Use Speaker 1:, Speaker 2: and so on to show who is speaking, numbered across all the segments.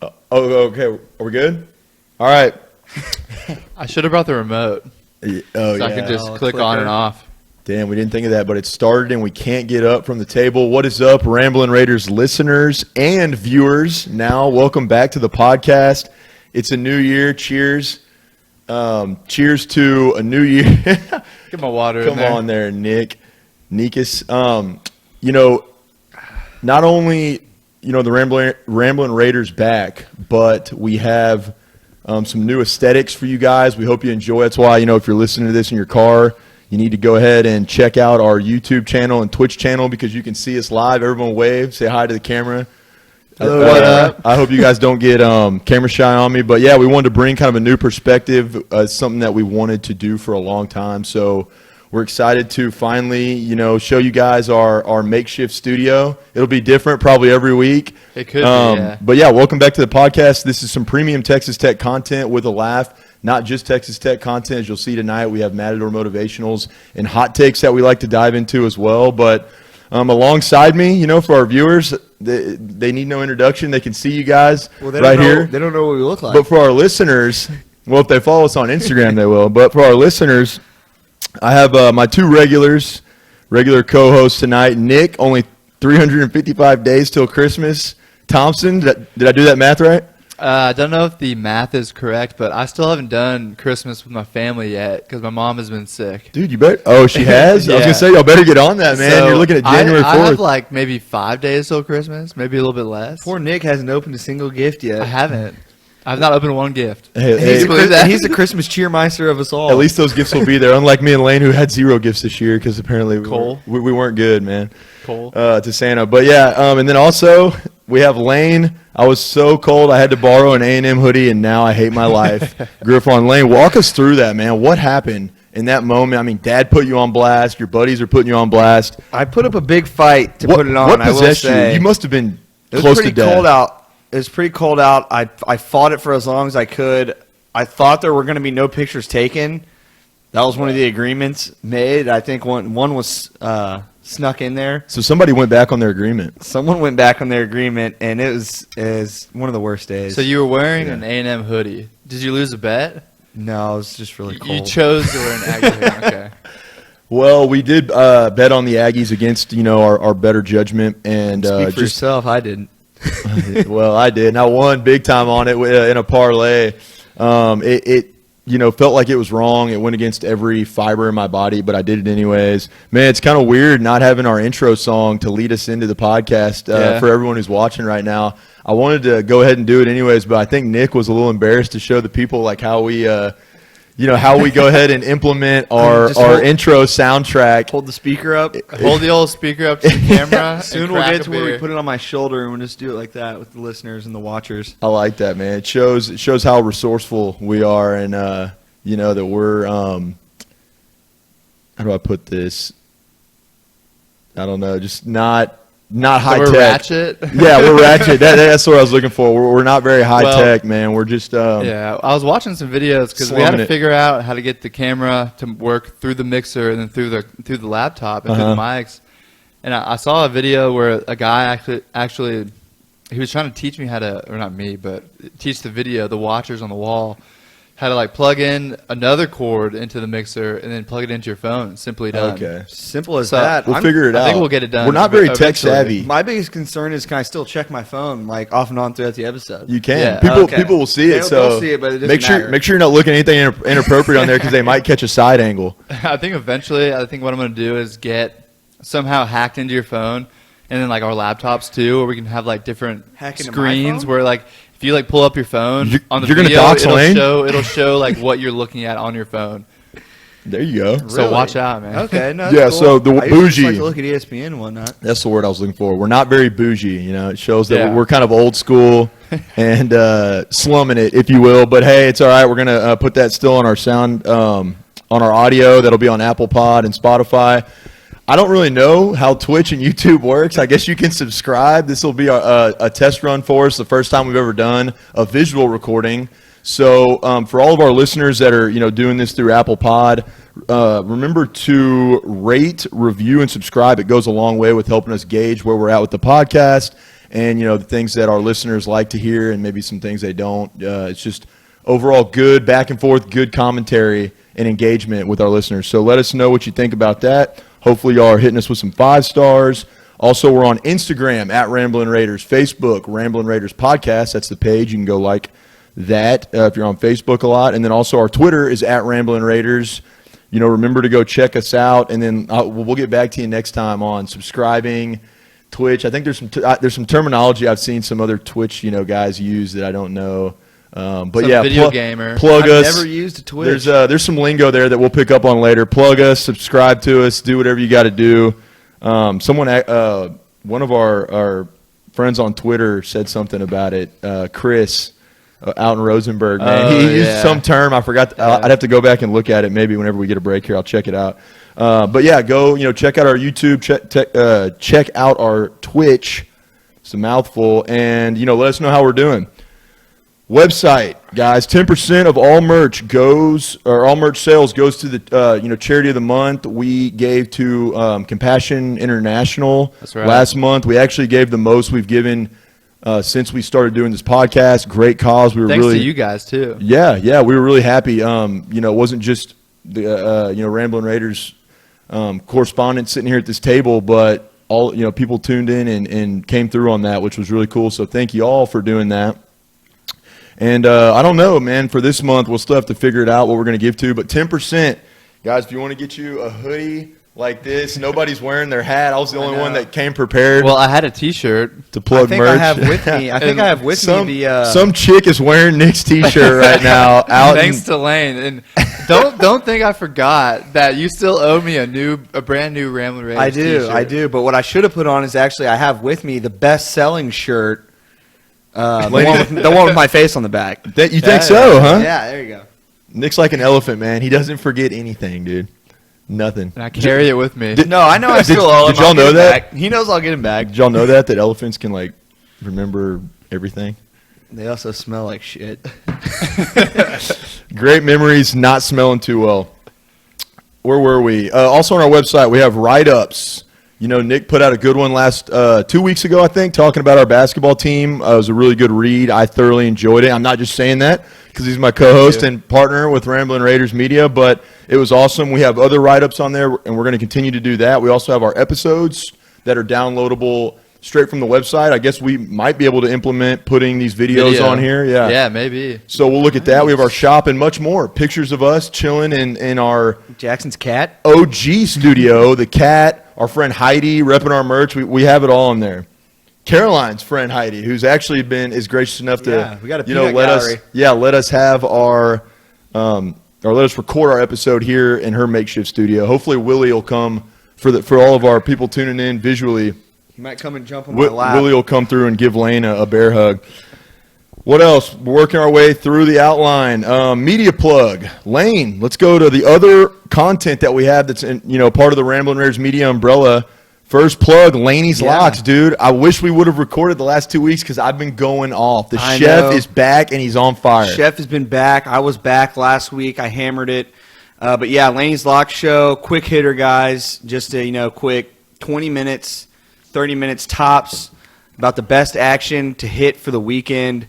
Speaker 1: Okay. Are we good? All right.
Speaker 2: I should have brought the remote.
Speaker 1: So
Speaker 2: I could just click on and off.
Speaker 1: Damn, we didn't think of that, but it started and we can't get up from the table. What is up, Ramblin Raiders listeners and viewers? Now, welcome back to the podcast. It's a new year. Cheers. Cheers to a new year.
Speaker 2: Get my water
Speaker 1: Come on there, Nick. Nikus. Not only, the Ramblin Raiders back, but we have some new aesthetics for you guys. We hope you enjoy. That's why, if you're listening to this in your car, you need to go ahead and check out our YouTube channel and Twitch channel because you can see us live. Everyone wave. Say hi to the camera.
Speaker 2: Hello, what up?
Speaker 1: I hope you guys don't get camera shy on me. But, yeah, we wanted to bring kind of a new perspective, something that we wanted to do for a long time. So we're excited to finally, show you guys our makeshift studio. It'll be different probably every week.
Speaker 2: It could be, yeah.
Speaker 1: But, yeah, welcome back to the podcast. This is some premium Texas Tech content with a laugh. Not just Texas Tech content. As you'll see tonight, we have Matador Motivationals and hot takes that we like to dive into as well. But alongside me, for our viewers, they need no introduction. They can see you guys here.
Speaker 3: They don't know what we look like.
Speaker 1: But for our listeners, well, if they follow us on Instagram, they will. But for our listeners, I have my two regular co-hosts tonight. Nick, only 355 days till Christmas. Thompson, did I do that math right?
Speaker 2: I don't know if the math is correct, but I still haven't done Christmas with my family yet because my mom has been sick.
Speaker 1: Dude, you better. Oh, she has?
Speaker 2: Yeah.
Speaker 1: I was going to say, y'all better get on that, man.
Speaker 2: So
Speaker 1: you're looking at January 4th.
Speaker 2: I have like maybe 5 days till Christmas, maybe a little bit less.
Speaker 3: Poor Nick hasn't opened a single gift yet.
Speaker 2: I haven't. I've not opened one gift.
Speaker 1: Hey,
Speaker 3: he's the Christmas cheermeister of us all.
Speaker 1: At least those gifts will be there. Unlike me and Lane, who had 0 gifts this year because apparently we weren't good, man. To Santa. But yeah, and then also we have Lane. I was so cold I had to borrow an A&M hoodie, and now I hate my life. Griffon, Lane, walk us through that, man. What happened in that moment? I mean, Dad put you on blast. Your buddies are putting you on blast.
Speaker 3: I put up a big fight to put it on.
Speaker 1: What
Speaker 3: I will
Speaker 1: possessed you?
Speaker 3: say.
Speaker 1: You must have been
Speaker 3: It was
Speaker 1: close
Speaker 3: pretty
Speaker 1: to death.
Speaker 3: cold out. It was pretty cold out. I fought it for as long as I could. I thought there were going to be no pictures taken. That was one of the agreements made. I think one was snuck in there.
Speaker 1: So somebody went back on their agreement.
Speaker 3: Someone went back on their agreement, and it was one of the worst days.
Speaker 2: So you were wearing an A&M hoodie. Did you lose a bet?
Speaker 3: No, it was just really cold.
Speaker 2: You chose to wear an Aggie hoodie. Okay.
Speaker 1: Well, we did bet on the Aggies against our better judgment and
Speaker 3: Speak for yourself. I didn't.
Speaker 1: Well, I did, and I won big time on it in a parlay. It felt like it was wrong. It went against every fiber in my body, but I did it anyways. Man, it's kind of weird not having our intro song to lead us into the podcast for everyone who's watching right now. I wanted to go ahead and do it anyways, but I think Nick was a little embarrassed to show the people like how we how we go ahead and implement our intro soundtrack.
Speaker 3: Hold the speaker up.
Speaker 2: Hold the old speaker up to the camera.
Speaker 3: Soon we'll get to where we put it on my shoulder and we'll just do it like that with the listeners and the watchers.
Speaker 1: I like that, man. It shows how resourceful we are, and that we're how do I put this? I don't know, just not high tech.
Speaker 2: We're ratchet.
Speaker 1: Yeah, we're ratchet. That's what I was looking for. We're not very high tech, man. We're just
Speaker 2: yeah. I was watching some videos because we had to figure out how to get the camera to work through the mixer and then through the laptop and through the mics. And I saw a video where a guy actually he was trying to teach me how to, or not me, but teach the watchers on the wall how to plug in another cord into the mixer and then plug it into your phone. Simply done.
Speaker 1: Okay.
Speaker 3: Simple as that.
Speaker 1: We'll figure it out.
Speaker 2: I think we'll get it done.
Speaker 1: We're not very tech savvy.
Speaker 3: My biggest concern is, can I still check my phone off and on throughout the episode?
Speaker 1: You can.
Speaker 2: Yeah.
Speaker 1: People will see it.
Speaker 3: They'll see it, but it doesn't matter.
Speaker 1: Make sure you're not looking at anything inappropriate on there because they might catch a side angle.
Speaker 2: I think eventually, what I'm going to do is get somehow hacked into your phone, and then our laptops too, where we can have different screens where if you pull up your phone on the video, it'll show what you're looking at on your phone.
Speaker 1: There you go.
Speaker 2: Really? So watch out, man.
Speaker 3: Okay, no,
Speaker 1: yeah.
Speaker 3: cool.
Speaker 1: So the bougie.
Speaker 3: I like to look at ESPN and whatnot.
Speaker 1: That's the word I was looking for. We're not very bougie. It shows that we're kind of old school and slumming it, if you will. But hey, it's all right. We're gonna put that still on our sound, on our audio. That'll be on Apple Pod and Spotify. I don't really know how Twitch and YouTube works. I guess you can subscribe. This will be a test run for us, the first time we've ever done a visual recording. So for all of our listeners that are doing this through Apple Pod, remember to rate, review, and subscribe. It goes a long way with helping us gauge where we're at with the podcast. and, the things that our listeners like to hear and maybe some things they don't. It's just overall good back and forth, good commentary and engagement with our listeners. So let us know what you think about that. Hopefully y'all are hitting us with some 5 stars. Also, we're on Instagram at Ramblin' Raiders, Facebook, Ramblin' Raiders Podcast. That's the page. You can go like that if you're on Facebook a lot. And then also our Twitter is at Ramblin' Raiders. Remember to go check us out. And then we'll get back to you next time on subscribing, Twitch. I think there's some terminology I've seen some other Twitch, guys use that I don't know. But
Speaker 2: some
Speaker 1: yeah,
Speaker 2: video gamer.
Speaker 1: Plug us.
Speaker 3: I've never used a Twitch.
Speaker 1: There's some lingo there that we'll pick up on later. Plug us, subscribe to us, do whatever you got to do. One of our friends on Twitter said something about it. Chris out in Rosenberg, man, he used some term I forgot. I'd have to go back and look at it. Maybe whenever we get a break here, I'll check it out. But yeah, go check out our YouTube, check out our Twitch. It's a mouthful, and let us know how we're doing. Website, guys, 10% of all merch sales goes to the charity of the month. We gave to Compassion International.
Speaker 2: That's right.
Speaker 1: Last month. We actually gave the most we've given since we started doing this podcast. Great cause. We were
Speaker 2: Thanks to you guys too.
Speaker 1: Yeah, we were really happy. It wasn't just the Ramblin' Raiders correspondents sitting here at this table, but all people tuned in and came through on that, which was really cool. So thank you all for doing that. And I don't know, man, for this month, we'll still have to figure it out what we're going to give to. But 10%, guys, if you want to get you a hoodie like this, nobody's wearing their hat. I was the only one that came prepared.
Speaker 2: Well, I had a T-shirt
Speaker 1: to plug merch.
Speaker 3: I think I have with me
Speaker 1: some chick is wearing Nick's T-shirt right now.
Speaker 2: Thanks to Lane. And don't think I forgot that you still owe me a brand new Ramblin' Raiders T-shirt.
Speaker 3: I do. But what I should have put on is actually I have with me the best-selling shirt. The one with my face on the back.
Speaker 1: You think so, huh?
Speaker 3: Yeah, there you go.
Speaker 1: Nick's like an elephant, man. He doesn't forget anything, dude. Nothing.
Speaker 2: And I carry it with me.
Speaker 3: No, I know I still owe him.
Speaker 1: Did y'all know that?
Speaker 3: He knows I'll get him back.
Speaker 1: Did y'all know that elephants can remember everything?
Speaker 3: They also smell like shit.
Speaker 1: Great memories, not smelling too well. Where were we? Also on our website, we have write-ups. Nick put out a good one last 2 weeks ago, I think, talking about our basketball team. It was a really good read. I thoroughly enjoyed it. I'm not just saying that because he's my co-host and partner with Ramblin' Raiders Media, but it was awesome. We have other write-ups on there, and we're going to continue to do that. We also have our episodes that are downloadable straight from the website. I guess we might be able to implement putting these videos on here.
Speaker 2: Yeah, maybe.
Speaker 1: So we'll look at that. We have our shop and much more. Pictures of us chilling in our
Speaker 3: Jackson's cat
Speaker 1: OG studio, the cat. Our friend Heidi repping our merch. We have it all in there. Caroline's friend Heidi, who's actually is gracious enough to
Speaker 3: we got a
Speaker 1: let us have our or let us record our episode here in her makeshift studio. Hopefully Willie will come for all of our people tuning in visually.
Speaker 3: He might come and jump on my lap.
Speaker 1: Willie will come through and give Lane a bear hug. What else? We're working our way through the outline. Media plug. Lane, let's go to the other content that we have that's part of the Ramblin' Raiders media umbrella. First plug, Laney's Locks, dude. I wish we would have recorded the last 2 weeks because I've been going off. The chef is back and he's on fire.
Speaker 3: Chef has been back. I was back last week. I hammered it. But yeah, Laney's Locks show, quick hitter, guys. Just a quick 20 minutes, 30 minutes tops about the best action to hit for the weekend.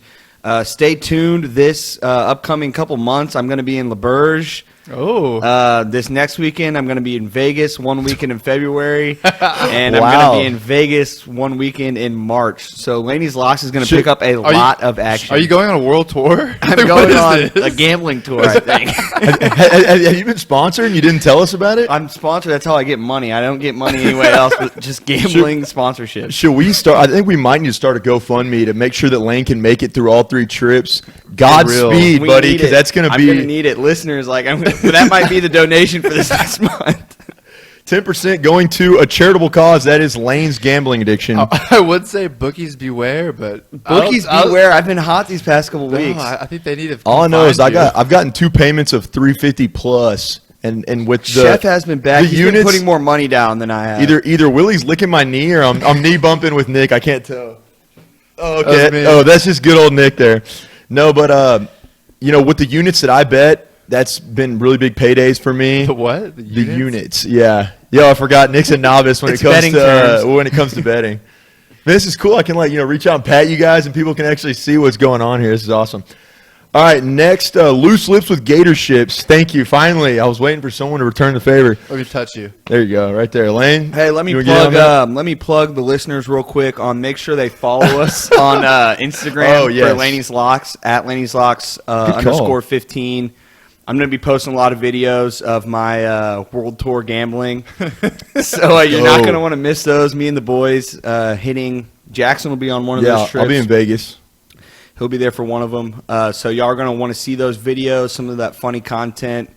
Speaker 3: Stay tuned this upcoming couple months. I'm going to be in LaBerge. This next weekend, I'm going to be in Vegas 1 weekend in February. And I'm going to be in Vegas 1 weekend in March. So Laney's Locks is going to pick up a lot of action.
Speaker 2: Are you going on a world tour?
Speaker 3: I'm going on a gambling tour, I think.
Speaker 1: Have you been sponsored and you didn't tell us about it?
Speaker 3: I'm sponsored. That's how I get money. I don't get money anywhere else but just gambling sponsorship.
Speaker 1: Should we start? I think we might need to start a GoFundMe to make sure that Lane can make it through all 3 trips. Godspeed, buddy, because that's going to be...
Speaker 3: I'm going to need it. Listeners, that might be the donation for this next month.
Speaker 1: 10% going to a charitable cause. That is Lane's gambling addiction.
Speaker 2: I would say bookies beware, but...
Speaker 3: Bookies beware. I've been hot these past couple weeks.
Speaker 2: I think they need to...
Speaker 1: All I know is I've gotten 2 payments of $350 plus. And with the
Speaker 3: Chef has been back. He's been putting more money down than I have.
Speaker 1: Either Willie's licking my knee or I'm knee bumping with Nick. I can't tell. Oh, okay. That's just good old Nick there. No, but with the units that I bet, that's been really big paydays for me.
Speaker 2: The what?
Speaker 1: The units. Yeah. I forgot Nick's a novice when it comes to betting. This is cool. I can reach out and pat you guys, and people can actually see what's going on here. This is awesome. All right, next, Loose Lips with Gator Ships. Thank you. Finally, I was waiting for someone to return the favor.
Speaker 2: Let me touch you.
Speaker 1: There you go, right there, Lane.
Speaker 3: Hey, let me plug the listeners real quick on. Make sure they follow us on Instagram for Laney's Locks at Laney's Locks _15. I'm going to be posting a lot of videos of my world tour gambling, so you're not going to want to miss those. Me and the boys hitting. Jackson will be on one of those trips.
Speaker 1: I'll be in Vegas.
Speaker 3: He'll be there for one of them. So y'all are going to want to see those videos, some of that funny content.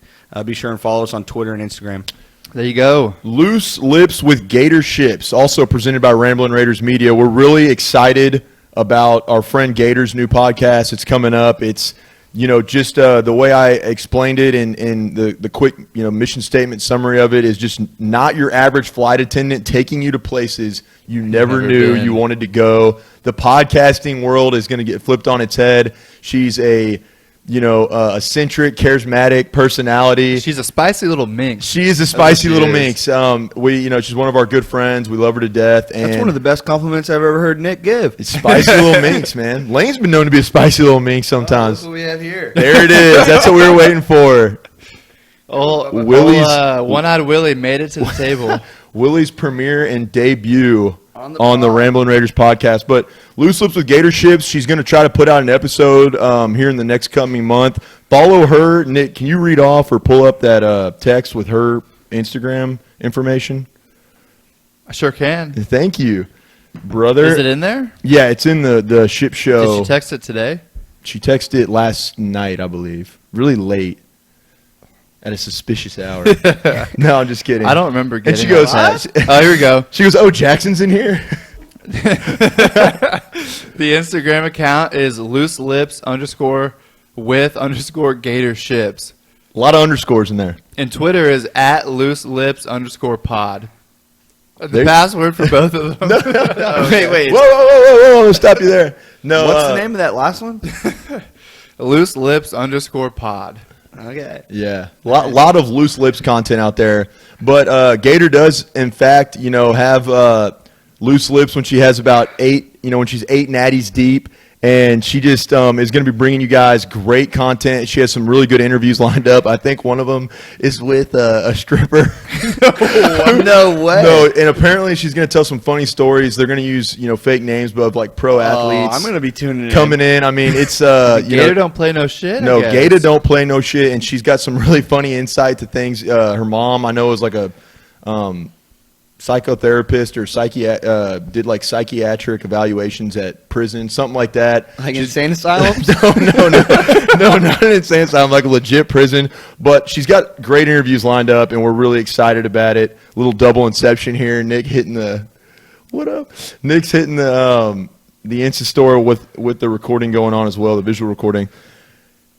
Speaker 3: Be sure and follow us on Twitter and Instagram.
Speaker 2: There you go.
Speaker 1: Loose Lips with Gator Ships, also presented by Ramblin Raiders Media. We're really excited about our friend Gator's new podcast. It's coming up. It's just the way I explained it in the quick mission statement summary of it is just not your average flight attendant taking you to places you never knew you wanted to go. The podcasting world is going to get flipped on its head. She's a eccentric, charismatic personality.
Speaker 2: She's a spicy little minx.
Speaker 1: She is a spicy little minx. She's one of our good friends. We love her to death. And
Speaker 3: that's one of the best compliments I've ever heard Nick give.
Speaker 1: It's spicy little minx, man. Lane's been known to be a spicy little minx sometimes.
Speaker 3: That's what we have here.
Speaker 1: There it is. That's what we were waiting for.
Speaker 2: One-eyed Willie made it to the table.
Speaker 1: Willie's premiere and debut on the Ramblin Raiders podcast. But Loose Lips with Gator Ships, she's going to try to put out an episode here in the next coming month. Follow her. Nick, can you read off or pull up that text with her Instagram information?
Speaker 2: I sure can.
Speaker 1: Thank you, brother.
Speaker 2: Is it in there?
Speaker 1: Yeah, it's in the ship show.
Speaker 2: Did she text it today?
Speaker 1: She texted it last night, I believe. Really late. At a suspicious hour. No, I'm just kidding.
Speaker 2: I don't remember getting
Speaker 1: it. And she goes,
Speaker 2: oh, here we go.
Speaker 1: She goes, oh, Jackson's in here?
Speaker 2: The Instagram account is loose lips _with _gator ships.
Speaker 1: A lot of underscores in there.
Speaker 2: And Twitter is at loose lips _pod. The password for both of them.
Speaker 1: No. Wait. Whoa. Stop you there. No.
Speaker 3: What's the name of that last one?
Speaker 2: Loose lips _pod.
Speaker 3: Okay.
Speaker 1: Yeah. A lot of Loose Lips content out there. But Gator does, in fact, have loose lips when she has about 8, when she's 8 natties deep. And she just is going to be bringing you guys great content. She has some really good interviews lined up. I think one of them is with a stripper.
Speaker 3: No way.
Speaker 1: No, and apparently she's going to tell some funny stories. They're going to use, fake names, but of pro athletes.
Speaker 3: I'm going to be
Speaker 1: coming in. I mean, it's
Speaker 2: Gator don't play no shit.
Speaker 1: No, Gator don't play no shit, and she's got some really funny insight to things. Her mom, I know, is like a psychotherapist or did psychiatric evaluations at prison, something like that.
Speaker 3: Like insane asylums?
Speaker 1: No, not an insane asylum, like a legit prison. But she's got great interviews lined up, and we're really excited about it. Little double inception here. Nick hitting what up? Nick's hitting the Insta store with the recording going on as well, the visual recording.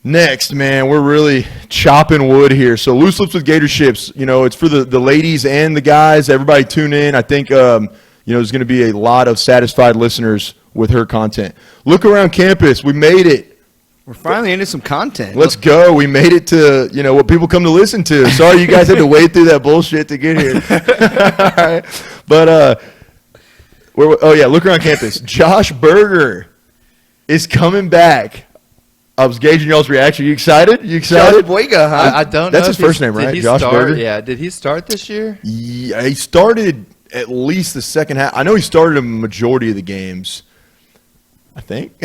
Speaker 1: Next, man, we're really chopping wood here. So Loose Lips with Gator Ships, it's for the ladies and the guys. Everybody tune in. I think, there's going to be a lot of satisfied listeners with her content. Look around campus. We made it.
Speaker 3: We're finally into some content.
Speaker 1: Let's go. We made it to, what people come to listen to. Sorry you guys had to wade through that bullshit to get here. All right. But, look around campus. Josh Berger is coming back. I was gauging y'all's reaction. You excited?
Speaker 3: Josh Boyga, huh?
Speaker 2: I don't know.
Speaker 1: That's his first name, right? Josh Berger?
Speaker 2: Yeah. Did he start this year?
Speaker 1: Yeah, he started at least the second half. I know he started a majority of the games, I think.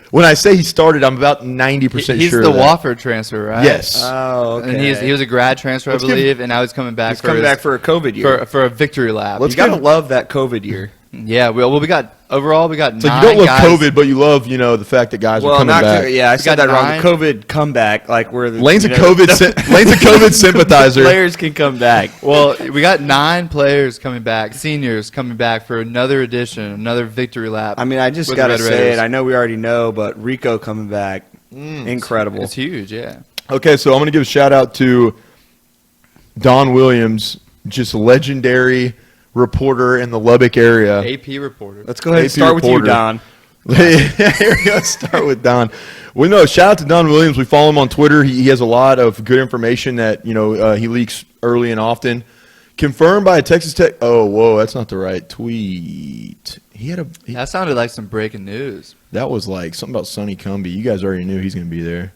Speaker 1: When I say he started, I'm about 90% sure
Speaker 2: He's the Wofford transfer, right?
Speaker 1: Yes.
Speaker 3: Oh, okay.
Speaker 2: And he was a grad transfer, I believe, and now he's coming back.
Speaker 3: He's coming back for a COVID year.
Speaker 2: For a victory lap.
Speaker 3: You got to love that COVID year.
Speaker 2: Yeah, we got 9 guys.
Speaker 1: So you don't love COVID, but you love, the fact that guys are coming back.
Speaker 3: I said that wrong. The COVID comeback,
Speaker 1: Lane's a COVID sympathizer.
Speaker 3: Players can come back.
Speaker 2: Well, we got 9 players coming back, seniors coming back for another edition, another victory lap.
Speaker 3: I mean, I just got to say it. I know we already know, but Rico coming back, incredible.
Speaker 2: It's huge, yeah.
Speaker 1: Okay, so I'm going to give a shout out to Don Williams, just legendary reporter in the Lubbock area.
Speaker 2: AP reporter.
Speaker 3: Let's go ahead and start with you, Don.
Speaker 1: Here we go. Start with Don. Well, no, shout out to Don Williams. We follow him on Twitter. He has a lot of good information that he leaks early and often. Confirmed by a Texas Tech. Oh, whoa, that's not the right tweet.
Speaker 2: That sounded like some breaking news.
Speaker 1: That was like something about Sonny Cumbie. You guys already knew he's going to be there.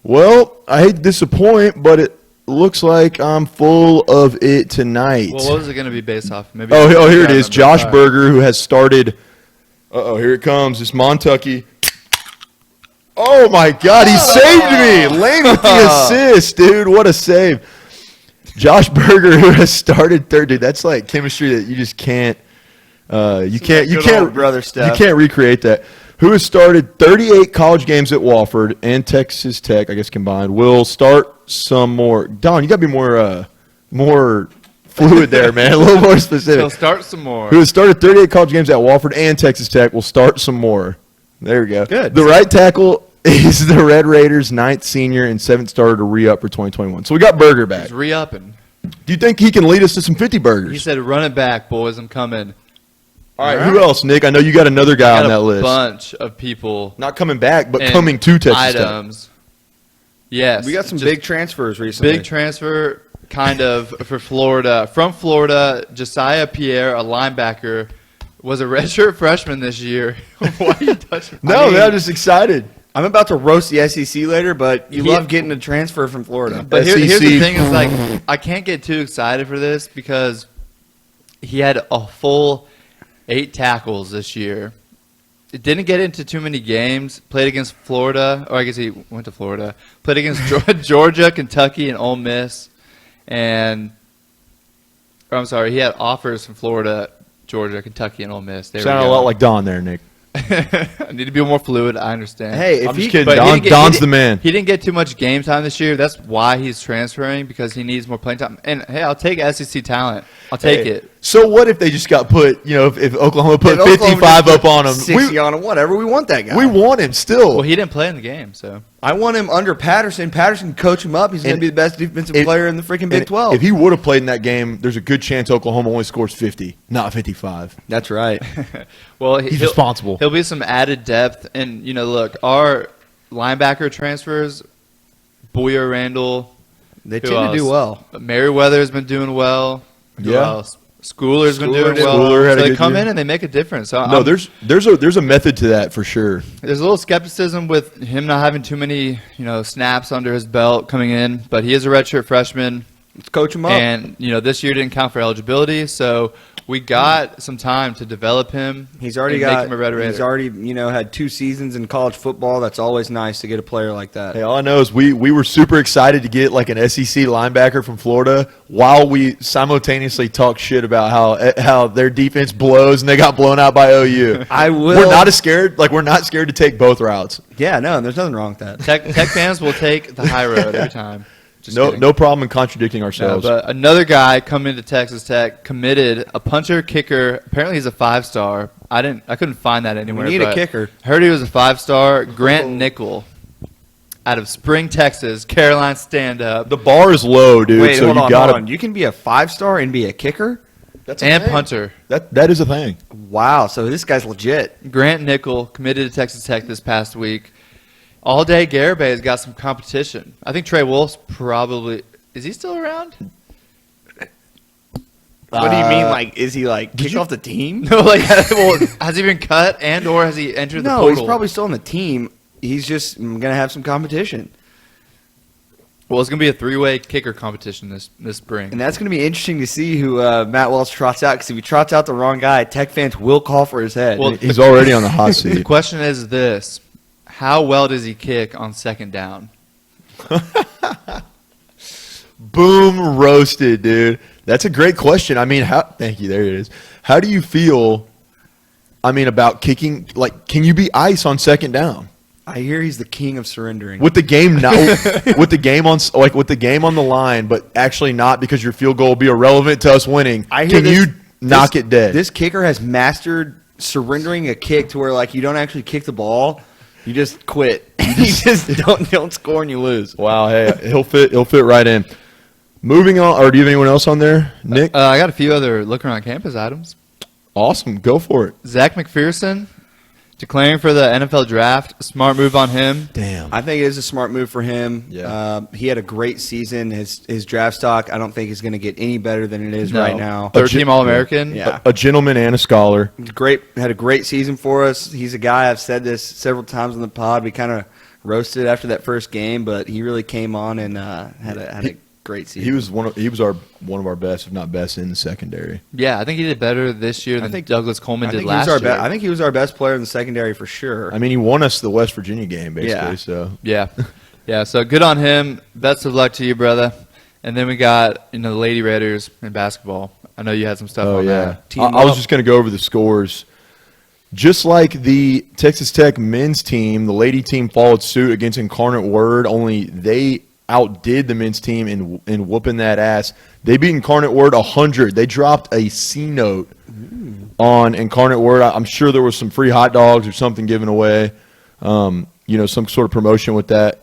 Speaker 1: Well, I hate to disappoint, but it looks like I'm full of it tonight.
Speaker 2: Well, what was it going to be based off? Maybe.
Speaker 1: Oh, here it is. Josh Berger, who has started. Here it comes. It's Montucky. Oh, my God. He saved me. Lane with the assist, dude. What a save. Josh Berger, who has started third. Dude, that's like chemistry that you just can't. You can't recreate that. Who has started 38 college games at Wofford and Texas Tech, I guess combined, will start some more. Don, you got to be more fluid there, man. A little more specific.
Speaker 2: He'll start some more.
Speaker 1: Who has started 38 college games at Wofford and Texas Tech will start some more. There we go.
Speaker 3: Good.
Speaker 1: The right tackle is the Red Raiders' 9th senior and 7th starter to re-up for 2021. So we got Berger back.
Speaker 2: He's re-upping.
Speaker 1: Do you think he can lead us to some 50 burgers?
Speaker 2: He said, "Run it back, boys. I'm coming."
Speaker 1: All right, who else, Nick? I know you got another guy on that list.
Speaker 2: A bunch of people.
Speaker 1: Not coming back, but coming to Texas
Speaker 2: items.
Speaker 1: Tech.
Speaker 3: Yes. We got some big transfers recently.
Speaker 2: Big transfer, kind of, for Florida. From Florida, Josiah Pierre, a linebacker, was a redshirt freshman this year. Why are you touching me?
Speaker 1: No, I'm just excited.
Speaker 3: I'm about to roast the SEC later, but you love getting a transfer from Florida.
Speaker 2: But here's the thing is, like, I can't get too excited for this because he had a full 8 tackles this year. It didn't get into too many games. Played against Florida, or I guess he went to Florida. Played against Georgia, Kentucky, and Ole Miss. And I'm sorry, he had offers from Florida, Georgia, Kentucky, and Ole Miss.
Speaker 1: Sounded a lot like Don there, Nick.
Speaker 2: I need to be more fluid. I understand.
Speaker 3: Hey,
Speaker 1: I'm just kidding. Don's the man.
Speaker 2: He didn't get too much game time this year. That's why he's transferring, because he needs more playing time. And hey, I'll take SEC talent. I'll take it.
Speaker 1: So what if they just got put? You know, if Oklahoma put 55 up on him,
Speaker 3: 60 on him, whatever. We want that guy.
Speaker 1: We want him still.
Speaker 2: Well, he didn't play in the game, so
Speaker 3: I want him under Patterson. Patterson can coach him up. He's going to be the best defensive player in the freaking Big 12.
Speaker 1: If he would have played in that game, there's a good chance Oklahoma only scores 50, not 55.
Speaker 3: That's right.
Speaker 2: Well,
Speaker 1: he's responsible.
Speaker 2: He'll be some added depth, and look, our linebacker transfers, Boyer, Randall,
Speaker 3: they tend to do well.
Speaker 2: Merriweather's been doing well. Who else? Schooler's been doing well. So they come in and they make a difference. So
Speaker 1: there's a method to that for sure.
Speaker 2: There's a little skepticism with him not having too many snaps under his belt coming in, but he is a redshirt freshman.
Speaker 3: Let's coach him up.
Speaker 2: And this year didn't count for eligibility, so we got some time to develop him.
Speaker 3: He's already had 2 seasons in college football. That's always nice to get a player like that.
Speaker 1: Hey, all I know is we were super excited to get like an SEC linebacker from Florida while we simultaneously talk shit about how their defense blows and they got blown out by OU. We're not scared. Like, we're not scared to take both routes.
Speaker 3: Yeah, no, there's nothing wrong with that.
Speaker 2: Tech fans will take the high road every time.
Speaker 1: No problem in contradicting ourselves.
Speaker 2: No, but another guy coming to Texas Tech, committed, a punter kicker. Apparently he's a 5-star. I couldn't find that anywhere.
Speaker 3: We need a kicker.
Speaker 2: I heard he was a 5-star. Grant Nickel, out of Spring, Texas. Caroline stand-up.
Speaker 1: The bar is low, dude.
Speaker 3: Wait,
Speaker 1: so
Speaker 3: hold on. You can be a 5-star and be a kicker?
Speaker 1: That's a
Speaker 2: and
Speaker 1: thing.
Speaker 2: Punter.
Speaker 1: That is a thing.
Speaker 3: Wow, so this guy's legit.
Speaker 2: Grant Nickel committed to Texas Tech this past week. All Day Garibay has got some competition. I think Trey Wolf's probably – is he still around?
Speaker 3: What do you mean? Like, is he kicked off the team?
Speaker 2: No, has he been cut or has he entered the portal?
Speaker 3: No, he's probably still on the team. He's just going to have some competition.
Speaker 2: Well, it's going to be a 3-way kicker competition this spring.
Speaker 3: And that's going to be interesting to see who Matt Welch trots out, because if he trots out the wrong guy, Tech fans will call for his head.
Speaker 1: Well, he's already on the hot seat.
Speaker 2: The question is this. How well does he kick on second down?
Speaker 1: Boom, roasted, dude. That's a great question. I mean, thank you. There it is. How do you feel, about kicking? Like, can you be ice on second down?
Speaker 3: I hear he's the king of surrendering.
Speaker 1: With the game with the game on the line, but actually not, because your field goal will be irrelevant to us winning. Can you knock it dead?
Speaker 3: This kicker has mastered surrendering a kick to where you don't actually kick the ball. You just quit. You just don't score and you lose.
Speaker 1: Wow, hey, he'll fit right in. Moving on, or do you have anyone else on there, Nick?
Speaker 2: I got a few other look around campus items.
Speaker 1: Awesome, go for it.
Speaker 2: Zach McPherson, declaring for the NFL draft. Smart move on him.
Speaker 1: Damn.
Speaker 3: I think it is a smart move for him.
Speaker 1: Yeah.
Speaker 3: He had a great season. His draft stock, I don't think is going to get any better than it is right now.
Speaker 2: Third-team All-American.
Speaker 3: Yeah.
Speaker 1: A gentleman and a scholar.
Speaker 3: Had a great season for us. He's a guy, I've said this several times on the pod. We kind of roasted after that first game, but he really came on and had a great season.
Speaker 1: He was one of our best, if not best, in the secondary.
Speaker 2: Yeah, I think he did better this year than Douglas Coleman did last year.
Speaker 3: I think he was our best player in the secondary for sure.
Speaker 1: I mean, he won us the West Virginia game, basically.
Speaker 3: Yeah.
Speaker 1: So
Speaker 2: Yeah. So good on him. Best of luck to you, brother. And then we got the Lady Raiders in basketball. I know you had some stuff on that.
Speaker 1: I was just going to go over the scores. Just like the Texas Tech men's team, the lady team followed suit against Incarnate Word, only they outdid the men's team in whooping that ass. They beat Incarnate Word 100. They dropped a C note on Incarnate Word. I'm sure there was some free hot dogs or something given away. Some sort of promotion with that.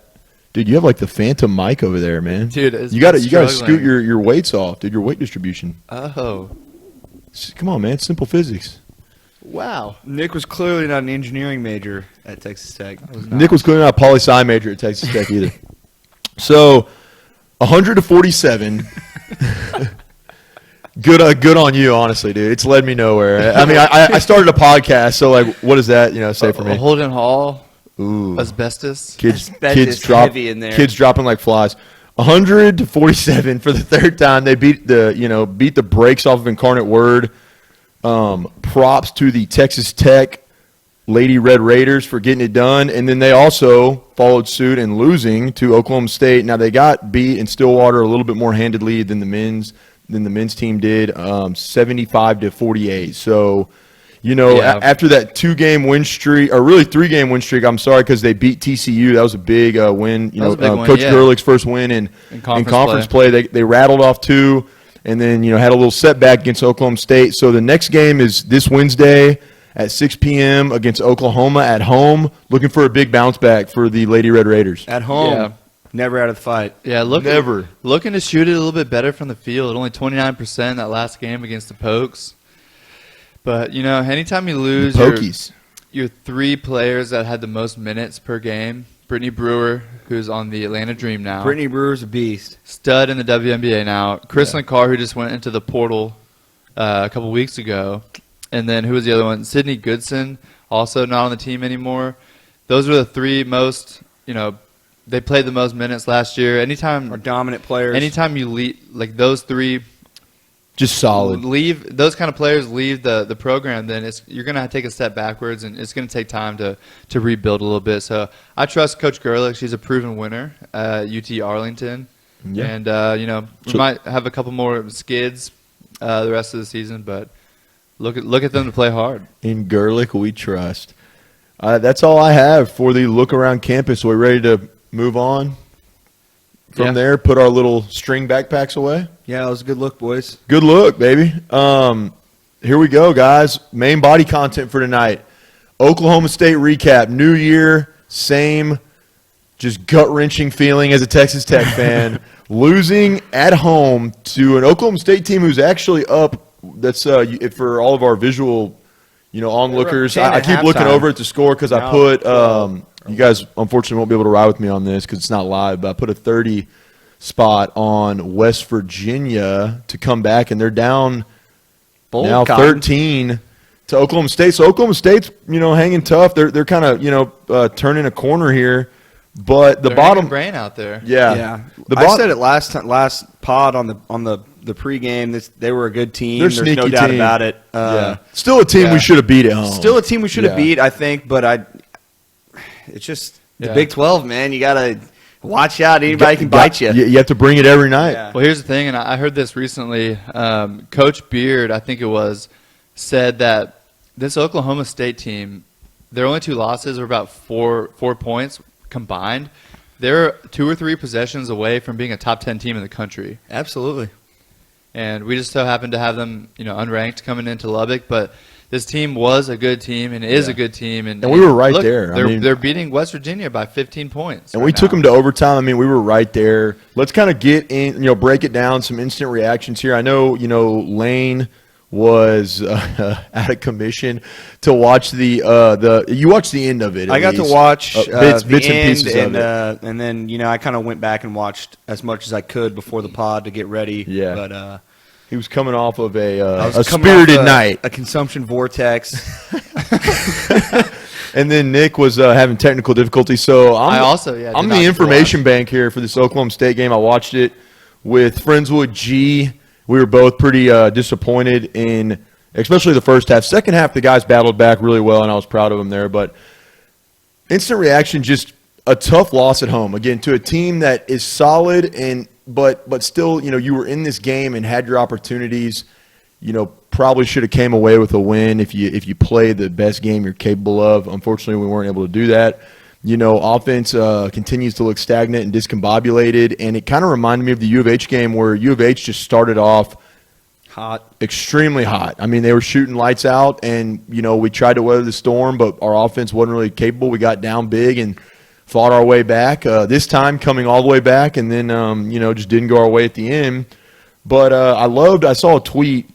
Speaker 1: Dude, you have like the phantom mic over there, man.
Speaker 2: Dude,
Speaker 1: you got to scoot your weights off, dude. Your weight distribution.
Speaker 2: Oh,
Speaker 1: come on, man. Simple physics.
Speaker 2: wow.
Speaker 3: Nick was clearly not an engineering major at Texas Tech.
Speaker 1: Nick was clearly not a poli-sci major at Texas Tech either. So, 100-47. Good on you, honestly, dude. It's led me nowhere. I mean, I started a podcast, so like, what does that say for me?
Speaker 2: Holden Hall.
Speaker 1: Ooh,
Speaker 2: Asbestos.
Speaker 1: kids
Speaker 3: heavy in there.
Speaker 1: Kids dropping like flies. 100-47 for the third time. They beat the brakes off of Incarnate Word. Props to the Texas Tech Lady Red Raiders for getting it done, and then they also followed suit and losing to Oklahoma State. Now they got beat in Stillwater a little bit more handedly than the men's team did, 75-48. So, after that 2-game win streak, or really 3-game win streak, I'm sorry, because they beat TCU. That was a big win. Coach Gerlich's first win in conference play. They rattled off 2, and then had a little setback against Oklahoma State. So the next game is this Wednesday at 6 p.m. against Oklahoma at home. Looking for a big bounce back for the Lady Red Raiders.
Speaker 3: At home, never out of the fight.
Speaker 2: Yeah, looking to shoot it a little bit better from the field. Only 29% that last game against the Pokes. But, anytime you lose your 3 players that had the most minutes per game, Brittany Brewer, who's on the Atlanta Dream now.
Speaker 3: Brittany Brewer's a beast.
Speaker 2: Stud in the WNBA now. Kristen Carr, who just went into the portal a couple weeks ago. And then who was the other one? Sydney Goodson, also not on the team anymore. Those are the 3 most, they played the most minutes last year.
Speaker 3: Our dominant players.
Speaker 2: Anytime you leave, like those 3,
Speaker 1: just solid.
Speaker 2: Those kind of players leave the program, then you're going to take a step backwards, and it's going to take time to rebuild a little bit. So I trust Coach Gerlich. She's a proven winner at UT Arlington. Yeah. And, we might have a couple more skids the rest of the season, but look at them to play hard. In
Speaker 1: Gerlich, we trust. That's all I have for the look around campus. We're ready to move on from there, put our little string backpacks away.
Speaker 3: Yeah, it was a good look, boys.
Speaker 1: Good look, baby. Here we go, guys. Main body content for tonight. Oklahoma State recap. New year, same just gut-wrenching feeling as a Texas Tech fan. Losing at home to an Oklahoma State team who's actually up. That's for all of our visual, onlookers. I keep looking over at the score because I put you guys unfortunately won't be able to ride with me on this because it's not live, but I put a 30 spot on West Virginia to come back, and they're down now 13 to Oklahoma State. So Oklahoma State's hanging tough. They're kind of turning a corner here, but the bottom
Speaker 2: brain out there.
Speaker 3: Yeah. I said it last pod on the pregame. They were a good team.
Speaker 1: There's no doubt
Speaker 3: about it.
Speaker 1: Still a team we should have beat at home.
Speaker 3: Still a team we should have beat, I think. But it's just the Big 12, man. You gotta watch out. Anybody can bite you.
Speaker 1: You have to bring it every night.
Speaker 2: Yeah. Well, here's the thing, and I heard this recently. Coach Beard, I think it was, said that this Oklahoma State team, their only 2 losses are about 4 points combined. They're 2 or 3 possessions away from being a top 10 team in the country.
Speaker 3: Absolutely.
Speaker 2: And we just so happened to have them, unranked coming into Lubbock, but this team was a good team and is a good team, and
Speaker 1: we were right there.
Speaker 2: They're beating West Virginia by 15 points,
Speaker 1: and we took them to overtime. I mean, we were right there. Let's kind of get in, break it down. Some instant reactions here. I know, Lane was out of commission to watch you watched the end of it.
Speaker 3: I got to watch
Speaker 1: bits
Speaker 3: the
Speaker 1: and
Speaker 3: end,
Speaker 1: pieces of it.
Speaker 3: and then I kind of went back and watched as much as I could before the pod to get ready.
Speaker 1: Yeah,
Speaker 3: but
Speaker 1: he was coming off of a
Speaker 3: coming
Speaker 1: spirited
Speaker 3: off
Speaker 1: night,
Speaker 3: a consumption vortex.
Speaker 1: And then Nick was having technical difficulties. So I'm the information bank here for this Oklahoma State game. I watched it with Friendswood G. We were both pretty disappointed in, especially the first half. Second half, the guys battled back really well, and I was proud of them there. But instant reaction, just a tough loss at home. Again, to a team that is solid, but still, you were in this game and had your opportunities. Probably should have came away with a win if you play the best game you're capable of. Unfortunately, we weren't able to do that. Offense continues to look stagnant and discombobulated, and it kind of reminded me of the U of H game where U of H just started off
Speaker 3: hot,
Speaker 1: extremely hot. I mean, they were shooting lights out, and we tried to weather the storm, but our offense wasn't really capable. We got down big and fought our way back. This time, coming all the way back, and then just didn't go our way at the end. But I saw a tweet.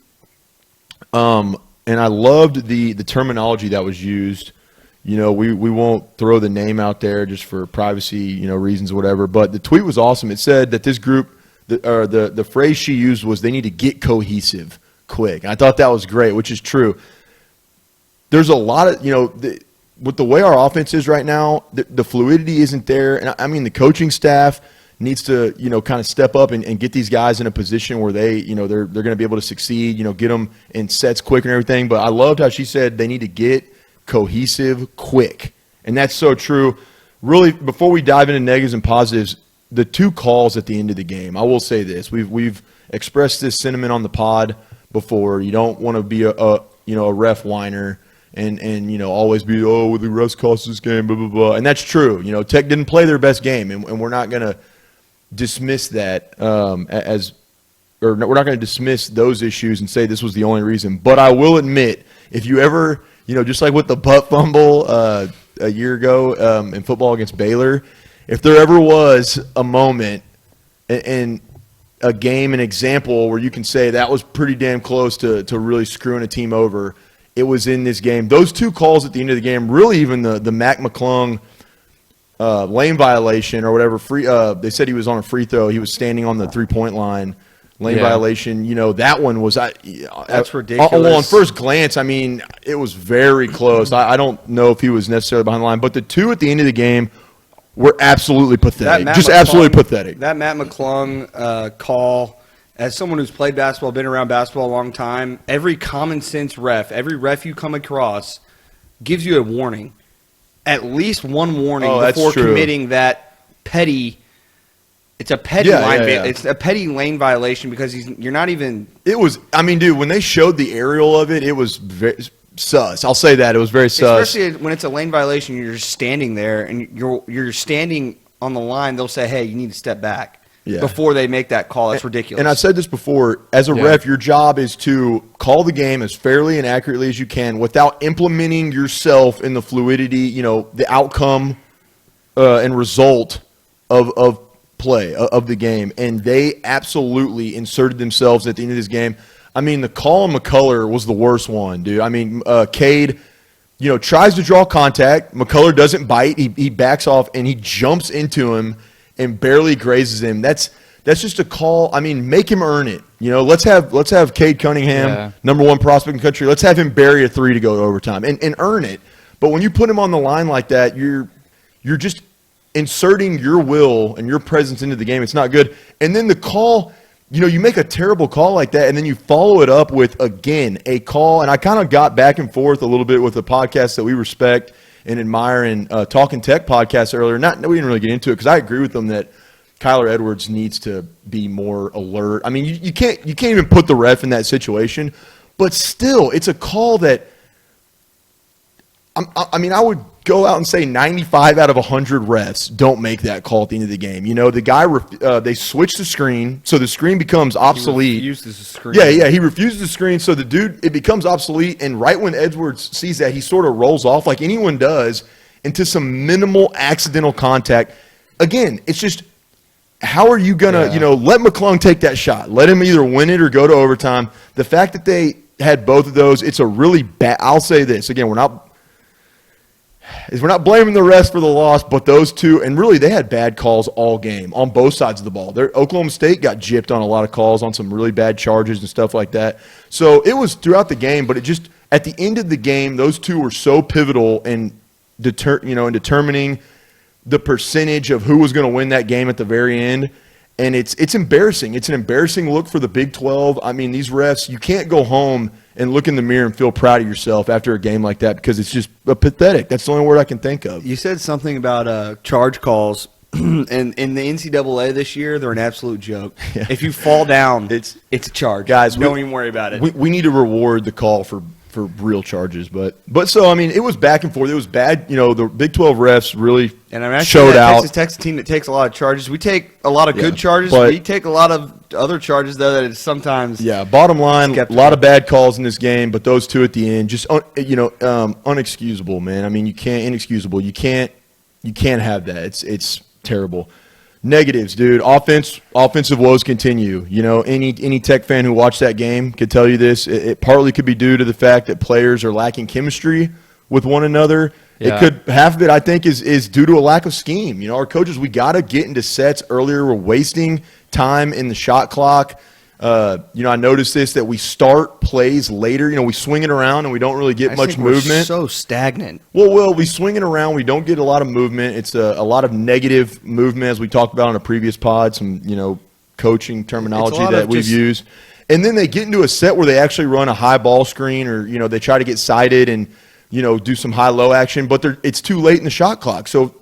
Speaker 1: And I loved the terminology that was used. We won't throw the name out there just for privacy, reasons or whatever. But the tweet was awesome. It said that this group, the phrase she used was they need to get cohesive quick. And I thought that was great, which is true. There's a lot of, with the way our offense is right now, the fluidity isn't there. And I mean, the coaching staff needs to, kind of step up and get these guys in a position where they, they're going to be able to succeed, get them in sets quick and everything. But I loved how she said they need to get cohesive quick. And that's so true. Really, before we dive into negatives and positives, the two calls at the end of the game, I will say this. We've expressed this sentiment on the pod before. You don't want to be a ref whiner and always be, the refs cost this game, blah, blah, blah. And that's true. Tech didn't play their best game, and we're not going to dismiss that we're not going to dismiss those issues and say this was the only reason. But I will admit, if you ever, just like with the butt fumble a year ago in football against Baylor, if there ever was a moment in a game, an example where you can say that was pretty damn close to really screwing a team over, it was in this game. Those two calls at the end of the game, really even the Mac McClung lane violation or whatever. They said he was on a free throw. He was standing on the 3-point line. Lane violation. That one was.
Speaker 3: That's ridiculous.
Speaker 1: Well, on first glance, I mean, it was very close. I don't know if he was necessarily behind the line, but the two at the end of the game were absolutely pathetic. Just absolutely pathetic.
Speaker 3: That Matt McClung call, as someone who's played basketball, been around basketball a long time, every common sense ref, every ref you come across, gives you a warning. At least one warning before committing that petty. It's a petty It's a petty lane violation because you're not even.
Speaker 1: It was. I mean, dude, when they showed the aerial of it, it was very sus. I'll say that it was very sus.
Speaker 3: Especially when it's a lane violation, you're just standing there and you're standing on the line. They'll say, "Hey, you need to step back." Before they make that call. That's ridiculous.
Speaker 1: And I've said this before, as a ref, your job is to call the game as fairly and accurately as you can without implementing yourself in the fluidity, the outcome and result of play, of the game. And they absolutely inserted themselves at the end of this game. I mean, the call on McCullough was the worst one, dude. I mean, Cade, tries to draw contact. McCullough doesn't bite. He backs off, and he jumps into him and barely grazes him. That's just a call. I mean, make him earn it. Let's have Cade Cunningham, number one prospect in the country. Let's have him bury a three to go to overtime and earn it. But when you put him on the line like that, you're just inserting your will and your presence into the game. It's not good. And then the call, you make a terrible call like that, and then you follow it up with, again, a call. And I kind of got back and forth a little bit with a podcast that we respect and admire, and Talking Tech podcast earlier. We didn't really get into it because I agree with them that Kyler Edwards needs to be more alert. I mean, you can't even put the ref in that situation, but still, it's a call that I would go out and say 95 out of 100 refs don't make that call at the end of the game. The guy they switch the screen, so the screen becomes obsolete.
Speaker 3: He refuses the screen.
Speaker 1: Yeah, he refuses the screen, so the dude, it becomes obsolete, and right when Edwards sees that, he sort of rolls off like anyone does into some minimal accidental contact. Again, it's just, how are you going to, let McClung take that shot? Let him either win it or go to overtime. The fact that they had both of those. It's a really bad. I'll say this again. We're not blaming the refs for the loss, but those two, and really they had bad calls all game on both sides of the ball. Oklahoma State got gypped on a lot of calls on some really bad charges and stuff like that. So it was throughout the game, but it just at the end of the game, those two were so pivotal in determining the percentage of who was going to win that game at the very end. And it's embarrassing. It's an embarrassing look for the Big 12. I mean, these refs, you can't go home and look in the mirror and feel proud of yourself after a game like that because it's just pathetic. That's the only word I can think of.
Speaker 3: You said something about charge calls. And in the NCAA this year, they're an absolute joke. Yeah. If you fall down, it's a charge.
Speaker 1: Guys,
Speaker 3: don't even worry about it.
Speaker 1: We need to reward the call for real charges. But so, I mean, it was back and forth. It was bad. The Big 12 refs really showed out.
Speaker 3: Texas team that takes a lot of charges. We take a lot of good charges. We take a lot of other charges, though, that is sometimes
Speaker 1: bottom line, skeptical. A lot of bad calls in this game, but those two at the end, just, unexcusable, man. I mean, inexcusable. You can't have that. It's terrible. Negatives, dude. Offensive woes continue. Any Tech fan who watched that game could tell you this. It partly could be due to the fact that players are lacking chemistry with one another. Yeah. Half of it, I think, is due to a lack of scheme. Our coaches, we got to get into sets earlier. We're wasting time in the shot clock. I noticed this, that we start plays later. We swing it around and we don't really get much movement.
Speaker 3: We're so stagnant.
Speaker 1: Well, we swing it around. We don't get a lot of movement. It's a lot of negative movement, as we talked about on a previous pod, some, coaching terminology that we've used. And then they get into a set where they actually run a high ball screen or, they try to get sighted and, do some high-low action. But it's too late in the shot clock. So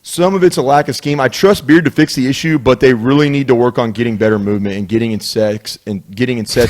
Speaker 1: some of it's a lack of scheme. I trust Beard to fix the issue, but they really need to work on getting better movement and getting in sets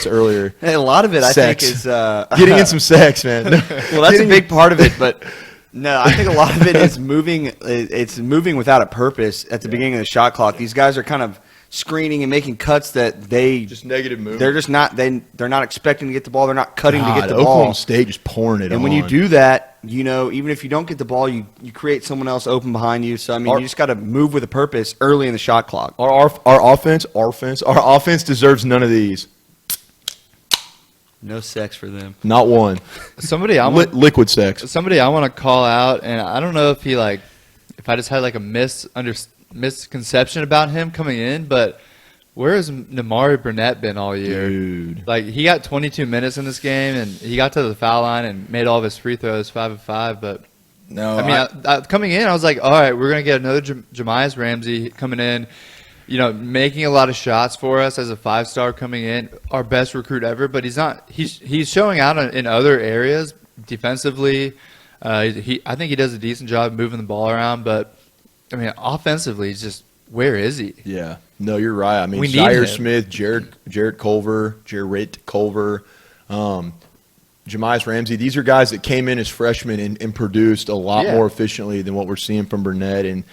Speaker 1: earlier.
Speaker 3: And a lot of it, I think, is
Speaker 1: getting in some sex, man.
Speaker 3: Well, that's a big part of it, but no, I think a lot of it is moving. It's moving without a purpose at the beginning of the shot clock. These guys are kind of screening and making cuts that they
Speaker 1: just negative movement.
Speaker 3: They're just not. They're not expecting to get the ball. They're not cutting to get the ball.
Speaker 1: Oklahoma State just pouring it on.
Speaker 3: And when you do that, even if you don't get the ball, you create someone else open behind you. So I mean, you just got to move with a purpose early in the shot clock.
Speaker 1: Our offense deserves none of these.
Speaker 3: No sex for them.
Speaker 1: Not one. Liquid sex.
Speaker 2: Somebody I want to call out, and I don't know if if I just had like a misconception about him coming in, but where has Namari Burnett been all year?
Speaker 1: Dude.
Speaker 2: Like, he got 22 minutes in this game, and he got to the foul line and made all of his free throws, 5 of 5. But
Speaker 1: no,
Speaker 2: I coming in, I was like, all right, we're gonna get another Jemias Ramsey coming in, making a lot of shots for us as a 5-star coming in, our best recruit ever. But he's not. He's showing out in other areas defensively. I think he does a decent job moving the ball around, but I mean, offensively, he's just, where is he?
Speaker 1: Yeah. No, you're right. I mean, Zaire Smith, Jarrett Culver, Jemias Ramsey, these are guys that came in as freshmen and produced a lot more efficiently than what we're seeing from Burnett. And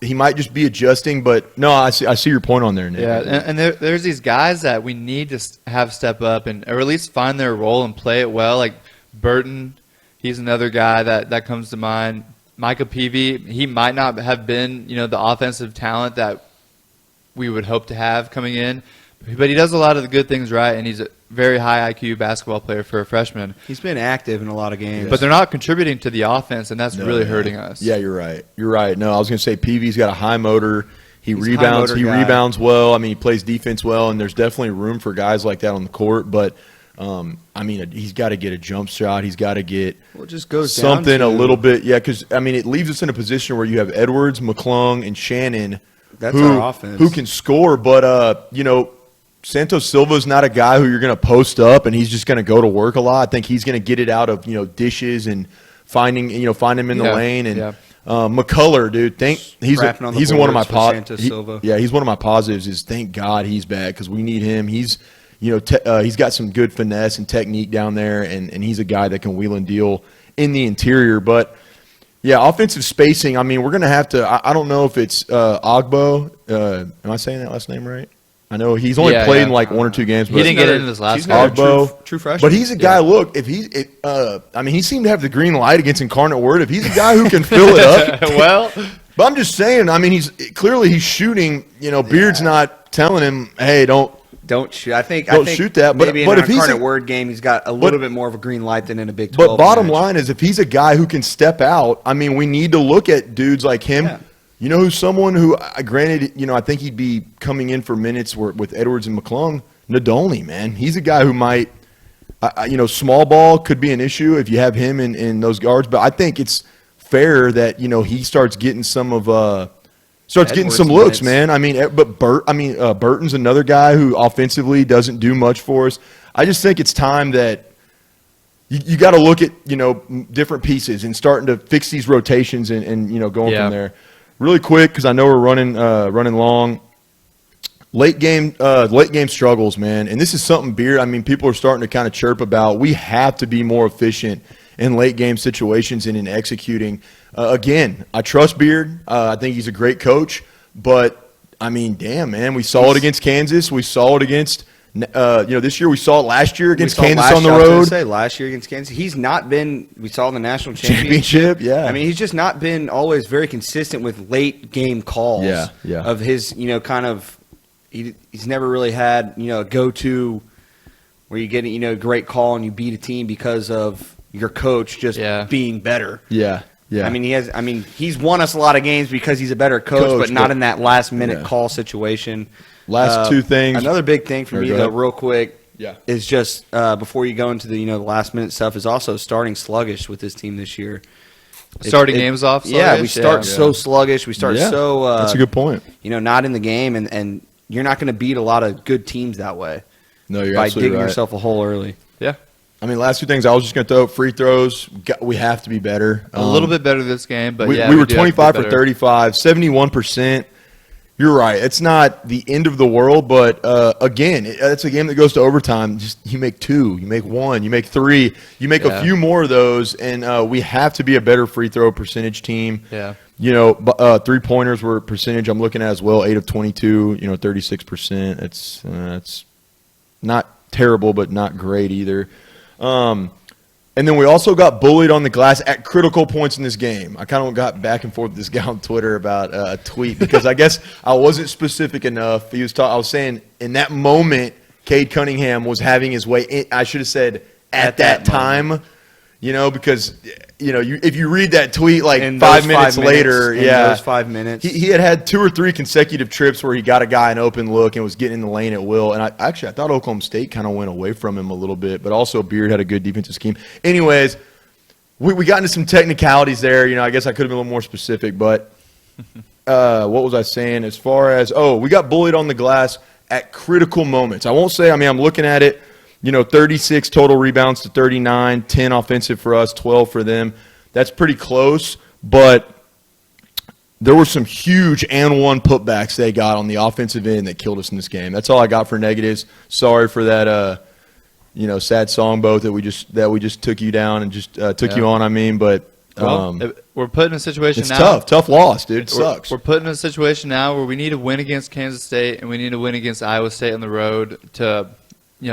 Speaker 1: he might just be adjusting, but no, I see your point on there, Nick.
Speaker 2: Yeah, and there's these guys that we need to have step up or at least find their role and play it well. Like Burton, he's another guy that comes to mind. Micah Peavy, he might not have been, the offensive talent that we would hope to have coming in, but he does a lot of the good things right, and he's a very high IQ basketball player for a freshman.
Speaker 3: He's been active in a lot of games.
Speaker 2: But they're not contributing to the offense, and that's really hurting us.
Speaker 1: Yeah, you're right. No, I was going to say Peavy's got a high motor. He rebounds well. I mean, he plays defense well, and there's definitely room for guys like that on the court, but he's got to get a jump shot. He's got to get
Speaker 3: it just goes
Speaker 1: something a little bit. Yeah, because, it leaves us in a position where you have Edwards, McClung, and Shannon.
Speaker 3: That's our offense.
Speaker 1: Who can score, but, Santos Silva's not a guy who you're going to post up and he's just going to go to work a lot. I think he's going to get it out of, dishes and find him in the lane. And McCullough, dude, he's one of my he's one of my positives is thank God he's back because we need him. He's he's got some good finesse and technique down there, and he's a guy that can wheel and deal in the interior. But, yeah, offensive spacing, we're going to have to – I don't know if it's Ogbo. Am I saying that last name right? I know he's only played in like 1 or 2 games. But
Speaker 2: he didn't get into this last
Speaker 3: game. True freshman.
Speaker 1: But he's a guy, look, if he seemed to have the green light against Incarnate Word. If he's a guy who can fill it up.
Speaker 2: Well.
Speaker 1: But I'm just saying, he's shooting. Beard's not telling him, hey, don't
Speaker 3: Don't shoot. I think
Speaker 1: shoot that.
Speaker 3: Maybe
Speaker 1: But
Speaker 3: in
Speaker 1: if
Speaker 3: an
Speaker 1: he's
Speaker 3: incarnate word game, he's got a little bit more of a green light than in a Big 12.
Speaker 1: But bottom line is, if he's a guy who can step out, I mean, we need to look at dudes like him.
Speaker 3: Yeah.
Speaker 1: You know, who's someone who, granted, I think he'd be coming in for minutes with Edwards and McClung. Nadolny, man, he's a guy who might, small ball could be an issue if you have him in those guards. But I think it's fair that he starts getting some of getting some looks, man. I mean, but Burton's another guy who offensively doesn't do much for us. I just think it's time that you got to look at different pieces and starting to fix these rotations and going from there. Really quick, because I know we're running long. Late game struggles, man, and this is something Beard. I mean, people are starting to kind of chirp about. We have to be more efficient in late game situations and in executing. Again, I trust Beard. I think he's a great coach, but I mean, damn, man, we saw it against Kansas. We saw it against this year. We saw it last year against Kansas on the road.
Speaker 3: Last year against Kansas, he's not been. We saw the national
Speaker 1: championship. Yeah,
Speaker 3: I mean, he's just not been always very consistent with late game calls.
Speaker 1: Yeah.
Speaker 3: Of his, kind of. He's never really had a go-to where you get a great call and you beat a team because of your coach just being better.
Speaker 1: Yeah.
Speaker 3: I mean, he's won us a lot of games because he's a better coach, but not in that last-minute call situation.
Speaker 1: Last two things.
Speaker 3: Another big thing for me, though, real quick,
Speaker 1: Yeah.
Speaker 3: is just before you go into the the last minute stuff is also starting sluggish with this team this year.
Speaker 2: Starting games off sluggish?
Speaker 3: Yeah, we start so sluggish. We start so
Speaker 1: that's a good point.
Speaker 3: Not in the game, and you're not going to beat a lot of good teams that way.
Speaker 1: No, you're
Speaker 3: by
Speaker 1: absolutely
Speaker 3: digging
Speaker 1: right.
Speaker 3: yourself a hole early.
Speaker 2: Yeah.
Speaker 1: I mean, last two things I was just going to throw free throws. We have to be better.
Speaker 2: A little bit better this game, but
Speaker 1: we were 25 for 35, 71%. You're right. It's not the end of the world, but again, it's a game that goes to overtime. Just you make two, you make one, you make three, you make a few more of those, and we have to be a better free throw percentage team.
Speaker 2: Yeah.
Speaker 1: 3-pointers were percentage I'm looking at as well, 8 of 22, 36%. It's not terrible, but not great either. And then we also got bullied on the glass at critical points in this game. I kind of got back and forth with this guy on Twitter about a tweet because I guess I wasn't specific enough. I was saying in that moment, Cade Cunningham was having his way in. I should have said at that time, because if you read that tweet like
Speaker 3: in
Speaker 1: 5 minutes later,
Speaker 3: those 5 minutes,
Speaker 1: he had 2 or 3 consecutive trips where he got a guy an open look and was getting in the lane at will. And I thought Oklahoma State kind of went away from him a little bit, but also Beard had a good defensive scheme. Anyways, we got into some technicalities there. I guess I could have been a little more specific, but what was I saying as far as we got bullied on the glass at critical moments. I won't say. I mean, I'm looking at it. 36 total rebounds to 39, 10 offensive for us, 12 for them. That's pretty close, but there were some huge and one putbacks they got on the offensive end that killed us in this game. That's all I got for negatives. Sorry for that, sad songboat that we just took you down and just took you on. I mean, but
Speaker 2: we're put in a situation
Speaker 1: it's
Speaker 2: now.
Speaker 1: tough loss, dude. It sucks.
Speaker 2: We're put in a situation now where we need to win against Kansas State and we need to win against Iowa State on the road to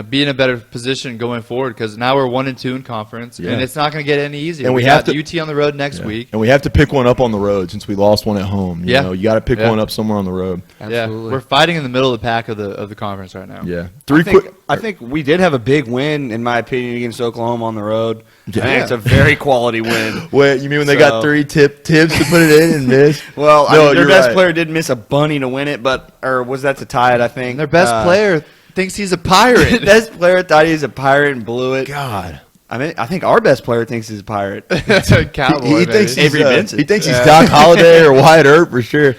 Speaker 2: be in a better position going forward because now we're 1-2 in conference, and it's not going to get any easier.
Speaker 1: And we
Speaker 2: have
Speaker 1: to
Speaker 2: UT on the road next week,
Speaker 1: and we have to pick one up on the road since we lost one at home. You got to pick one up somewhere on the road.
Speaker 3: Absolutely.
Speaker 2: Yeah, we're fighting in the middle of the pack of the conference right now.
Speaker 1: Yeah,
Speaker 3: I think we did have a big win, in my opinion, against Oklahoma on the road.
Speaker 1: Yeah.
Speaker 3: I think it's a very quality win.
Speaker 1: Wait, you mean when they got 3 tips to put it in and miss?
Speaker 3: Well, their best player did miss a bunny to win it, or was that to tie it? I think
Speaker 2: and their best player thinks he's a pirate.
Speaker 3: Best player thought he was a pirate and blew it.
Speaker 1: God.
Speaker 3: I mean, I think our best player thinks he's a pirate.
Speaker 2: Cowboy,
Speaker 1: he thinks
Speaker 3: Avery Vincent.
Speaker 1: He thinks he's Doc Holliday or Wyatt Earp for sure.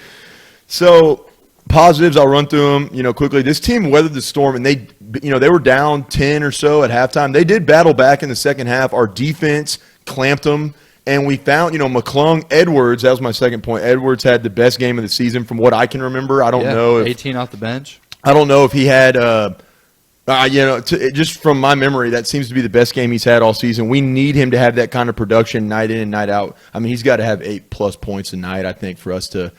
Speaker 1: So positives, I'll run through them quickly. This team weathered the storm, and they were down 10 or so at halftime. They did battle back in the second half. Our defense clamped them. And we found, McClung, Edwards, that was my second point. Edwards had the best game of the season from what I can remember. I don't know if
Speaker 2: 18 off the bench.
Speaker 1: I don't know if he had, just from my memory, that seems to be the best game he's had all season. We need him to have that kind of production night in and night out. I mean, he's got to have 8+ points a night, I think, for us to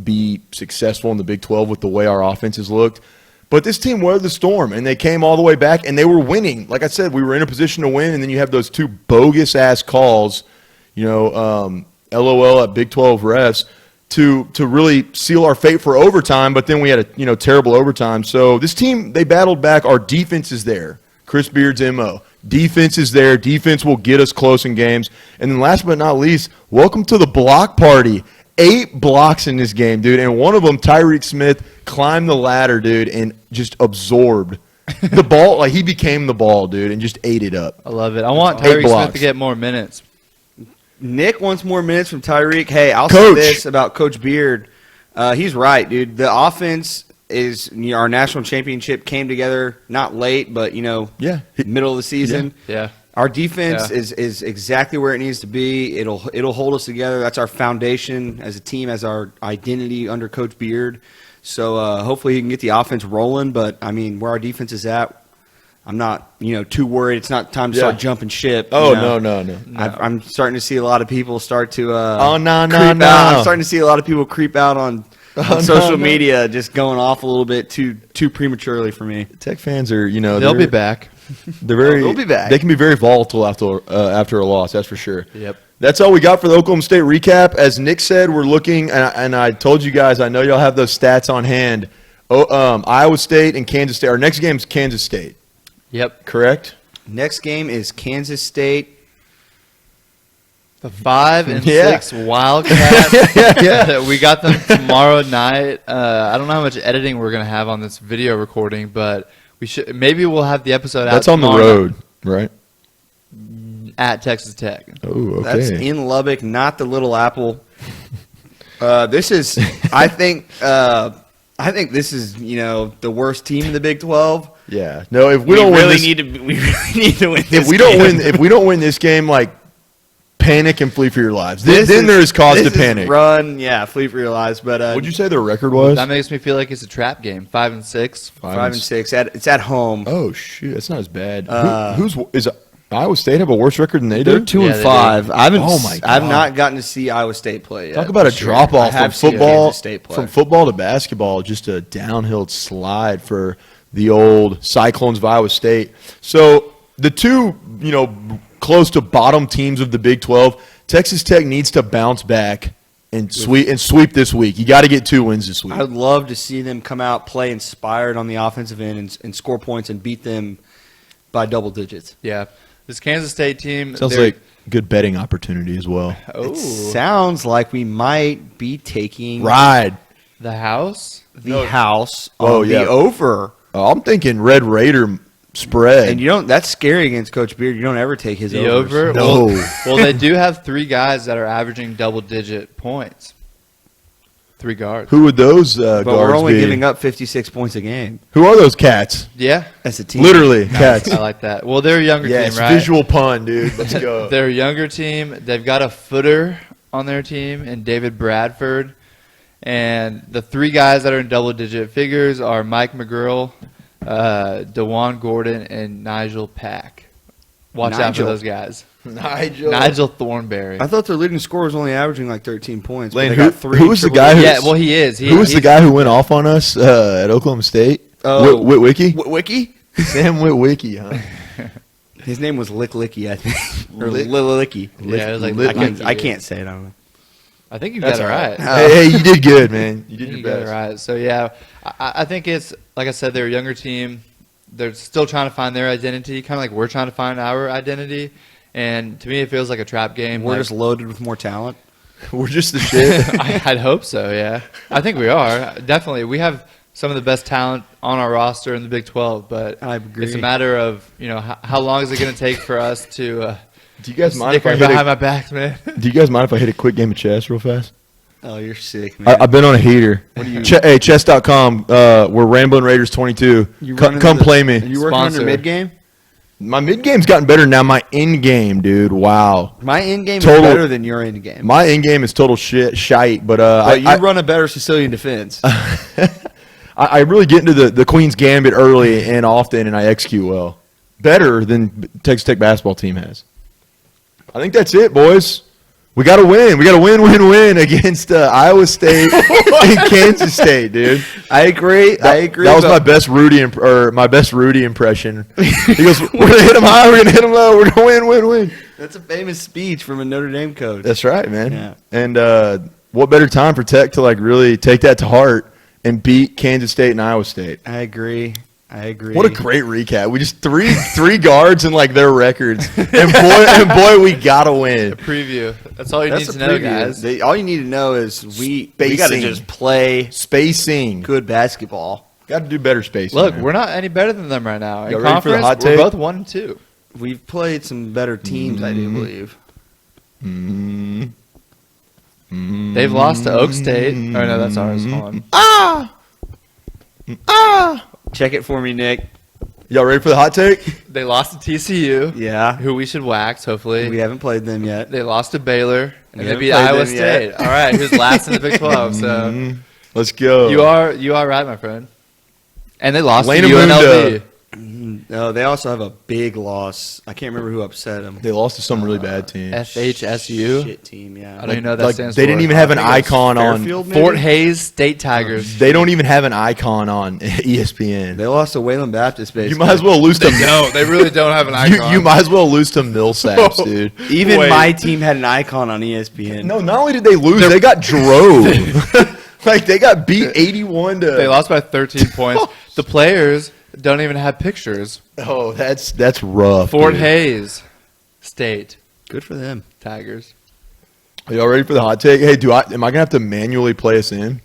Speaker 1: be successful in the Big 12 with the way our offense has looked. But this team weathered the storm, and they came all the way back, and they were winning. Like I said, we were in a position to win, and then you have those 2 bogus-ass calls, LOL at Big 12 refs. to really seal our fate for overtime, but then we had a terrible overtime. So this team, they battled back. Our defense is there. Chris Beard's MO. Defense is there. Defense will get us close in games. And then last but not least, welcome to the block party. 8 blocks in this game, dude. And one of them, Tyreek Smith, climbed the ladder, dude, and just absorbed the ball. Like, he became the ball, dude, and just ate it up.
Speaker 2: I love it. I want Tyreek Smith to get more minutes.
Speaker 3: Nick wants more minutes from Tyreek. Hey, I'll say this about Coach Beard. He's right, dude. The offense is our national championship came together not late, but middle of the season.
Speaker 2: Yeah.
Speaker 3: Our defense is exactly where it needs to be. It'll hold us together. That's our foundation as a team, as our identity under Coach Beard. So hopefully he can get the offense rolling. But I mean, where our defense is at, I'm not too worried. It's not time to start jumping ship.
Speaker 1: Oh no.
Speaker 3: I'm starting to see a lot of people start to
Speaker 1: no.
Speaker 3: I'm starting to see a lot of people creep out on social media, just going off a little bit too prematurely for me.
Speaker 1: Tech fans are,
Speaker 2: they'll be back.
Speaker 1: They'll
Speaker 3: be back.
Speaker 1: They can be very volatile after a loss. That's for sure.
Speaker 2: Yep.
Speaker 1: That's all we got for the Oklahoma State recap. As Nick said, we're looking, and I told you guys, I know y'all have those stats on hand. Iowa State and Kansas State. Our next game is Kansas State.
Speaker 2: Yep.
Speaker 1: Correct.
Speaker 3: Next game is Kansas State.
Speaker 2: The 5 and 6 Wildcats. We got them tomorrow night. I don't know how much editing we're gonna have on this video recording, but maybe we'll have the episode out.
Speaker 1: That's on the road, right?
Speaker 2: At Texas Tech.
Speaker 1: Oh, okay.
Speaker 3: That's in Lubbock, not the Little Apple. This is, I think this is the worst team in the Big 12.
Speaker 1: Yeah. No, if we
Speaker 3: really need to win this
Speaker 1: if we don't win this game, like, panic and flee for your lives. Then there is cause to panic.
Speaker 3: Flee for your lives. But
Speaker 1: what'd you say their record was?
Speaker 2: That makes me feel like it's a trap game. 5 and 6.
Speaker 3: 5 and 6. It's at home.
Speaker 1: Oh shoot, that's not as bad. Is Iowa State have a worse record than they do?
Speaker 3: They're 2 and 5. I haven't.
Speaker 1: Oh my God.
Speaker 3: I've not gotten to see Iowa State play yet.
Speaker 1: Talk about a drop off from football.
Speaker 3: State play.
Speaker 1: From football to basketball, just a downhill slide for the old Cyclones of Iowa State. So the two, close to bottom teams of the Big 12, Texas Tech needs to bounce back and sweep this week. You got to get 2 wins this week.
Speaker 3: I'd love to see them come out, play inspired on the offensive end, and score points and beat them by double digits.
Speaker 2: Yeah. This Kansas State team
Speaker 1: sounds like a good betting opportunity as well.
Speaker 2: Oh.
Speaker 3: It sounds like we might be taking
Speaker 2: the house.
Speaker 3: The over.
Speaker 1: Oh, I'm thinking Red Raider spread.
Speaker 3: And that's scary against Coach Beard. You don't ever take his
Speaker 2: over.
Speaker 1: No.
Speaker 2: Well, they do have 3 guys that are averaging double-digit points. 3 guards.
Speaker 1: Who would those guards be?
Speaker 3: But we're only giving up 56 points a game.
Speaker 1: Who are those cats?
Speaker 2: Yeah.
Speaker 3: As a team.
Speaker 1: Literally, cats.
Speaker 2: I like that. Well, they're a younger team,
Speaker 1: it's
Speaker 2: right?
Speaker 1: Visual pun, dude. Let's go.
Speaker 2: They're a younger team. They've got a footer on their team in David Bradford. And the 3 guys that are in double-digit figures are Mike McGurl, DeJuan Gordon, and Nigel Pack. Watch out for those guys. Nigel Thornberry.
Speaker 3: I thought their leading scorer was only averaging like 13 points.
Speaker 1: Lane,
Speaker 3: who
Speaker 1: was the guy?
Speaker 2: He is.
Speaker 1: Who was the guy who went off on us at Oklahoma State? Witwicky?
Speaker 3: Witwicky?
Speaker 1: Sam Witwicky, huh?
Speaker 3: His name was Licky, I think. Or Licky.
Speaker 2: Yeah, it was like
Speaker 3: I can't say it. I don't know.
Speaker 2: I think you got it right.
Speaker 1: Hey, you did good, man. You did your best.
Speaker 2: Got it right. So, yeah, I think it's, like I said, they're a younger team. They're still trying to find their identity, kind of like we're trying to find our identity. And to me, it feels like a trap game.
Speaker 3: We're just loaded with more talent.
Speaker 1: We're just the shit.
Speaker 2: I'd hope so, yeah. I think we are. Definitely. We have some of the best talent on our roster in the Big 12, but
Speaker 3: I agree.
Speaker 2: It's a matter of, how long is it going to take for us to
Speaker 1: do you guys mind if I
Speaker 2: behind my back, man?
Speaker 1: Do you guys mind if I hit a quick game of chess real fast?
Speaker 3: Oh, you're sick, man.
Speaker 1: I've been on a heater. What are you? Hey, chess.com. We're Ramblin Raiders 22. Come play me.
Speaker 3: Are you working on your mid game?
Speaker 1: My mid game's gotten better now. My end game, dude. Wow.
Speaker 3: My end game is better than your end game.
Speaker 1: My end game is total shite. But
Speaker 3: you run a better Sicilian defense.
Speaker 1: I really get into the Queen's Gambit early and often, and I execute well. Better than Texas Tech basketball team has. I think that's it, boys. We got to win. We got to win against Iowa State and Kansas State, dude.
Speaker 3: I agree.
Speaker 1: That was my best Rudy impression. He goes, "We're gonna hit him high. We're gonna hit him low. We're gonna win."
Speaker 3: That's a famous speech from a Notre Dame coach.
Speaker 1: That's right, man.
Speaker 3: Yeah.
Speaker 1: And what better time for Tech to like really take that to heart and beat Kansas State and Iowa State?
Speaker 3: I agree.
Speaker 1: What a great recap. We just three guards and like their records. And boy, we gotta win.
Speaker 2: A preview. That's all you need to know, guys.
Speaker 3: All you need to know is we got to just play
Speaker 1: spacing.
Speaker 3: Good basketball.
Speaker 1: Got to do better spacing.
Speaker 2: Look, we're not any better than them right now. In
Speaker 1: ready for the hot
Speaker 2: we're
Speaker 1: take?
Speaker 2: both 1-2.
Speaker 3: We've played some better teams, I do believe.
Speaker 2: They've lost to Oak State. Oh no, that's ours. Hold on.
Speaker 3: Check it for me, Nick.
Speaker 1: Y'all ready for the hot take?
Speaker 2: They lost to TCU.
Speaker 3: Yeah.
Speaker 2: Who we should wax, hopefully.
Speaker 3: We haven't played them yet.
Speaker 2: They lost to Baylor, and they
Speaker 3: haven't
Speaker 2: beat
Speaker 3: played
Speaker 2: Iowa
Speaker 3: them
Speaker 2: State.
Speaker 3: yet.
Speaker 2: All right, who's last in the Big 12? So
Speaker 1: Let's go.
Speaker 2: you are right, my friend. And they lost
Speaker 1: Lena
Speaker 2: to UNLV.
Speaker 1: Munda.
Speaker 3: No, they also have a big loss. I can't remember who upset them.
Speaker 1: They lost to some really bad team.
Speaker 2: FHSU.
Speaker 3: Shit team, yeah.
Speaker 2: I don't even know what that
Speaker 1: Like,
Speaker 2: stands
Speaker 1: they
Speaker 2: for.
Speaker 1: didn't even have an
Speaker 3: I think it was
Speaker 1: icon on.
Speaker 3: Fairfield, maybe?
Speaker 2: Fort Hays State Tigers.
Speaker 1: They don't even have an icon on ESPN.
Speaker 3: They lost to Wayland Baptist, basically.
Speaker 1: You might as well lose to.
Speaker 2: No, they really don't have an icon.
Speaker 1: You might as well lose to Millsaps, dude.
Speaker 3: Even
Speaker 2: Wait.
Speaker 3: my team had an icon on ESPN.
Speaker 1: No, not only did they lose, they got drove. Like they got beat 81 to.
Speaker 2: They lost by 13 points. The players don't even have pictures.
Speaker 1: Oh, that's rough.
Speaker 2: Fort
Speaker 1: dude.
Speaker 2: Hays State
Speaker 3: Good for them.
Speaker 2: Tigers.
Speaker 1: Are y'all ready for the hot take? Hey, am I gonna have to manually play us in?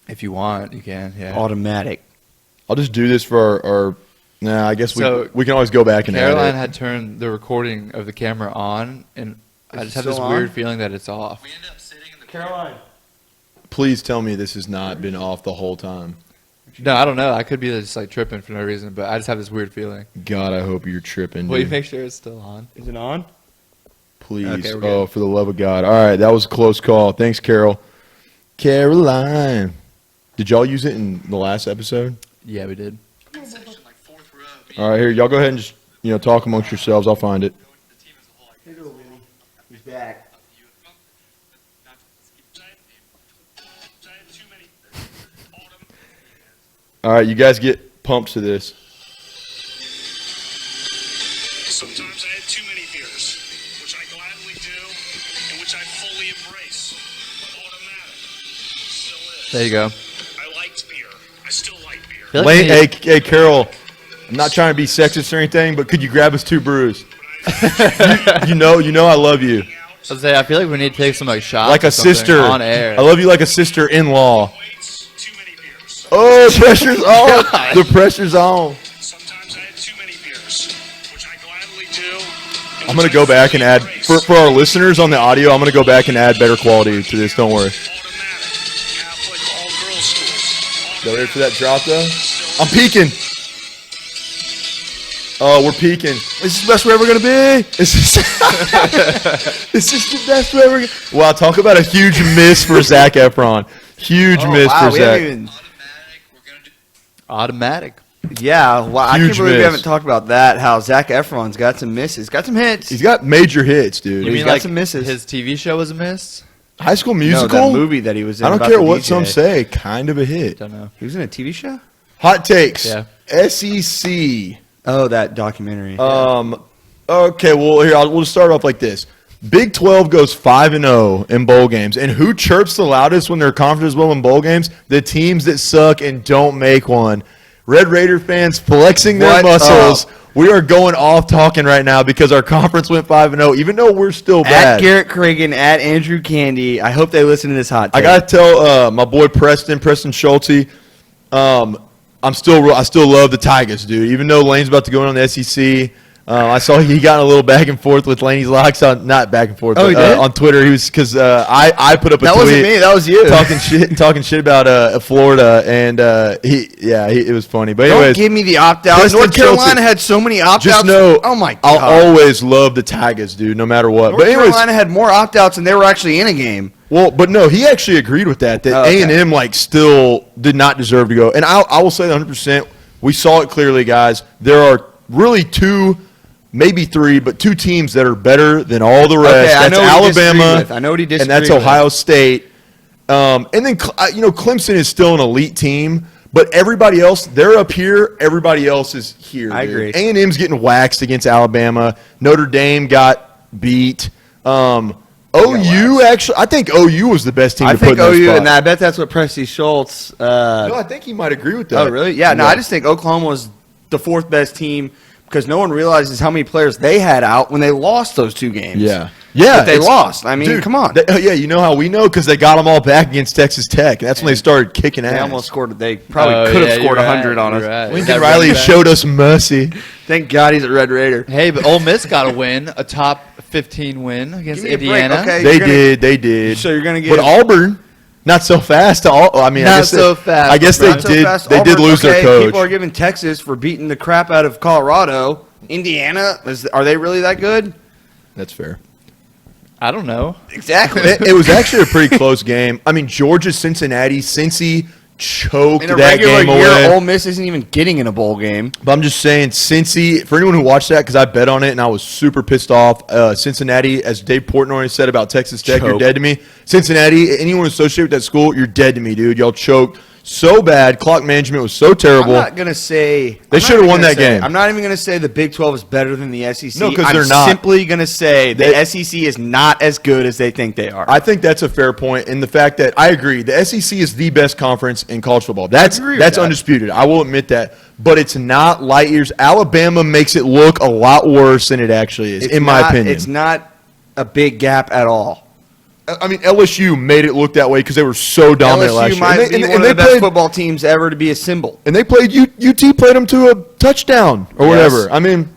Speaker 2: If you want, you can. Yeah.
Speaker 3: Automatic.
Speaker 1: I'll just do this for our nah, I guess
Speaker 2: So,
Speaker 1: we can always go back and
Speaker 2: Caroline
Speaker 1: edit.
Speaker 2: had turned the recording of the camera on, and I just have
Speaker 3: still
Speaker 2: this
Speaker 3: on?
Speaker 2: weird feeling that it's off.
Speaker 3: Caroline.
Speaker 1: Please tell me this has not been off the whole time.
Speaker 2: No, I don't know. I could be just like tripping for no reason, but I just have this weird feeling.
Speaker 1: God, I hope you're tripping.
Speaker 2: Will you
Speaker 1: dude.
Speaker 2: make sure it's still on?
Speaker 3: Is it on?
Speaker 1: Please.
Speaker 3: Okay, we're
Speaker 1: Oh,
Speaker 3: good.
Speaker 1: for the love of God. All right, that was a close call. Thanks, Carol. Caroline. Did y'all use it in the last episode?
Speaker 2: Yeah, we did.
Speaker 1: All right, here, y'all go ahead and just, talk amongst yourselves. I'll find it.
Speaker 3: He's back.
Speaker 1: All right, you guys get pumped to this.
Speaker 4: Sometimes I had too many beers, which I gladly do, and which I fully embrace. Automatic. Still is.
Speaker 2: There you go.
Speaker 4: I liked beer. I still like beer.
Speaker 2: I feel like we need-
Speaker 1: Hey, Carol, I'm not trying to be sexist or anything, but could you grab us 2 brews? you know I love you.
Speaker 2: I was saying, I feel like we need to take some like shots,
Speaker 1: Like
Speaker 2: or
Speaker 1: a
Speaker 2: something
Speaker 1: sister.
Speaker 2: on air.
Speaker 1: I love you like a sister-in-law.
Speaker 4: Waits, too many beers.
Speaker 1: Oh, pressure's on. The pressure's on.
Speaker 4: Sometimes I had too many beers, which I gladly do. and
Speaker 1: I'm
Speaker 4: which
Speaker 1: going to go
Speaker 4: I
Speaker 1: back
Speaker 4: fully
Speaker 1: and add,
Speaker 4: embrace.
Speaker 1: for our listeners on the audio, I'm going to go back and add better quality to this. Don't worry.
Speaker 4: Automatic. Catholic all-girls schools.
Speaker 1: Y'all ready for that drop, though?
Speaker 4: Still
Speaker 1: I'm peeking. Oh, we're peeking. This is the best we're ever going to be. This is the best we're ever going to Wow, talk about a huge miss for Zac Efron. Huge miss for
Speaker 3: we
Speaker 1: Zac.
Speaker 3: haven't
Speaker 2: Automatic.
Speaker 3: Yeah, well, I
Speaker 1: Huge
Speaker 3: can't believe we
Speaker 1: miss.
Speaker 3: haven't talked about that. How Zac Efron's got some misses, got some hits.
Speaker 1: He's got major hits, dude.
Speaker 2: You
Speaker 3: He's
Speaker 2: mean
Speaker 3: got
Speaker 2: like
Speaker 3: some misses.
Speaker 2: his TV show was a miss?
Speaker 1: High School
Speaker 3: No,
Speaker 1: Musical?
Speaker 3: that movie that he was in.
Speaker 1: I don't
Speaker 3: about
Speaker 1: care
Speaker 3: the
Speaker 1: what
Speaker 3: DJ.
Speaker 1: some say. Kind of a hit.
Speaker 2: Don't know.
Speaker 3: He was in a TV show.
Speaker 1: Hot takes.
Speaker 2: Yeah.
Speaker 1: SEC.
Speaker 3: Oh, that documentary.
Speaker 1: Okay, well, here, we'll just start off like this. Big 12 goes 5-0 in bowl games. And who chirps the loudest when their conference is well in bowl games? The teams that suck and don't make one. Red Raider fans flexing their
Speaker 3: What
Speaker 1: muscles.
Speaker 3: up?
Speaker 1: We are going off talking right now because our conference went 5-0, even though we're still
Speaker 3: At
Speaker 1: bad.
Speaker 3: Garrett Cragen, at Andrew Candy. I hope they listen to this hot
Speaker 1: I
Speaker 3: take.
Speaker 1: got to tell my boy Preston Schulte, I still love the Tigers, dude. Even though Lane's about to go in on the SEC, I saw he got in a little back and forth with Laney's locks on not back and forth,
Speaker 3: Oh,
Speaker 1: but,
Speaker 3: he did?
Speaker 1: on Twitter. He was because I put up a
Speaker 3: That
Speaker 1: tweet
Speaker 3: wasn't me. That was you.
Speaker 1: talking shit about Florida, and it was funny. But
Speaker 3: Don't
Speaker 1: anyways,
Speaker 3: give me the opt-out.
Speaker 1: Preston
Speaker 3: North Carolina
Speaker 1: Schulte.
Speaker 3: had so many opt-outs.
Speaker 1: just know,
Speaker 3: Oh my
Speaker 1: I'll
Speaker 3: god.
Speaker 1: always love the Tigers, dude, no matter what.
Speaker 3: North
Speaker 1: But anyways,
Speaker 3: Carolina had more opt-outs than they were actually in a game.
Speaker 1: well, but no, he actually agreed with that. That
Speaker 3: Oh, okay.
Speaker 1: A&M still did not deserve to go. And I will say 100%. We saw it clearly, guys. There are really 2, maybe 3, but 2 teams that are better than all the rest.
Speaker 3: Okay, I
Speaker 1: that's
Speaker 3: know what he disagreed
Speaker 1: Alabama,
Speaker 3: with. I know what he
Speaker 1: and that's
Speaker 3: disagreed with.
Speaker 1: Ohio State. And then Clemson is still an elite team, but everybody else, they're up here. Everybody else is here.
Speaker 3: I
Speaker 1: dude.
Speaker 3: agree.
Speaker 1: A&M's getting waxed against Alabama. Notre Dame got beat. OU actually, I think OU was the best team.
Speaker 3: I
Speaker 1: to put
Speaker 3: think
Speaker 1: in that
Speaker 3: OU,
Speaker 1: spot.
Speaker 3: and I bet that's what Presti Schultz.
Speaker 1: No, I think he might agree with that.
Speaker 3: Oh, really? Yeah. No, I just think Oklahoma was the fourth best team because no one realizes how many players they had out when they lost those 2 games.
Speaker 1: Yeah.
Speaker 3: But they lost. I mean, come on.
Speaker 1: Yeah, you know how we know? Because they got them all back against Texas Tech. That's when they started kicking ass.
Speaker 3: They almost scored. They probably could have scored 100 on us.
Speaker 2: Right.
Speaker 1: Lincoln Riley showed us mercy.
Speaker 3: Thank God he's a Red Raider.
Speaker 2: Hey, but Ole Miss got a win, a top 15 win against
Speaker 3: Give me a break,
Speaker 2: Indiana.
Speaker 3: okay?
Speaker 1: They did.
Speaker 3: So you're gonna get.
Speaker 1: But Auburn, not so fast. I mean,
Speaker 2: Not so fast,
Speaker 1: I guess they
Speaker 2: Not
Speaker 1: did. They did lose their coach.
Speaker 3: People are giving Texas for beating the crap out of Colorado. Indiana, are they really that good?
Speaker 1: That's fair.
Speaker 2: I don't know.
Speaker 3: Exactly.
Speaker 1: It was actually a pretty close game. I mean, Georgia, Cincinnati, Cincy choked
Speaker 3: In a
Speaker 1: that
Speaker 3: regular
Speaker 1: game
Speaker 3: year,
Speaker 1: away.
Speaker 3: Ole Miss isn't even getting in a bowl game.
Speaker 1: But I'm just saying, Cincy, for anyone who watched that, because I bet on it and I was super pissed off, Cincinnati, as Dave Portnoy said about Texas Tech, you're dead to me. Cincinnati, anyone associated with that school, you're dead to me, dude. Y'all choked so bad. Clock management was so terrible.
Speaker 3: I'm not going to say...
Speaker 1: They should have won that game.
Speaker 3: I'm not even going to say the Big 12 is better than the SEC.
Speaker 1: No, because they're not.
Speaker 3: I'm simply going to say the SEC is not as good as they think they are.
Speaker 1: I think that's a fair point in the fact that I agree. The SEC is the best conference in college football. That's undisputed. I will admit that. But it's not light years. Alabama makes it look a lot worse than it actually is, in my opinion.
Speaker 3: It's not a big gap at all.
Speaker 1: I mean, LSU made it look that way because they were so dominant last year.
Speaker 3: LSU might be one of the best football teams ever to be a symbol.
Speaker 1: And they played UT played them to a touchdown or whatever. I mean,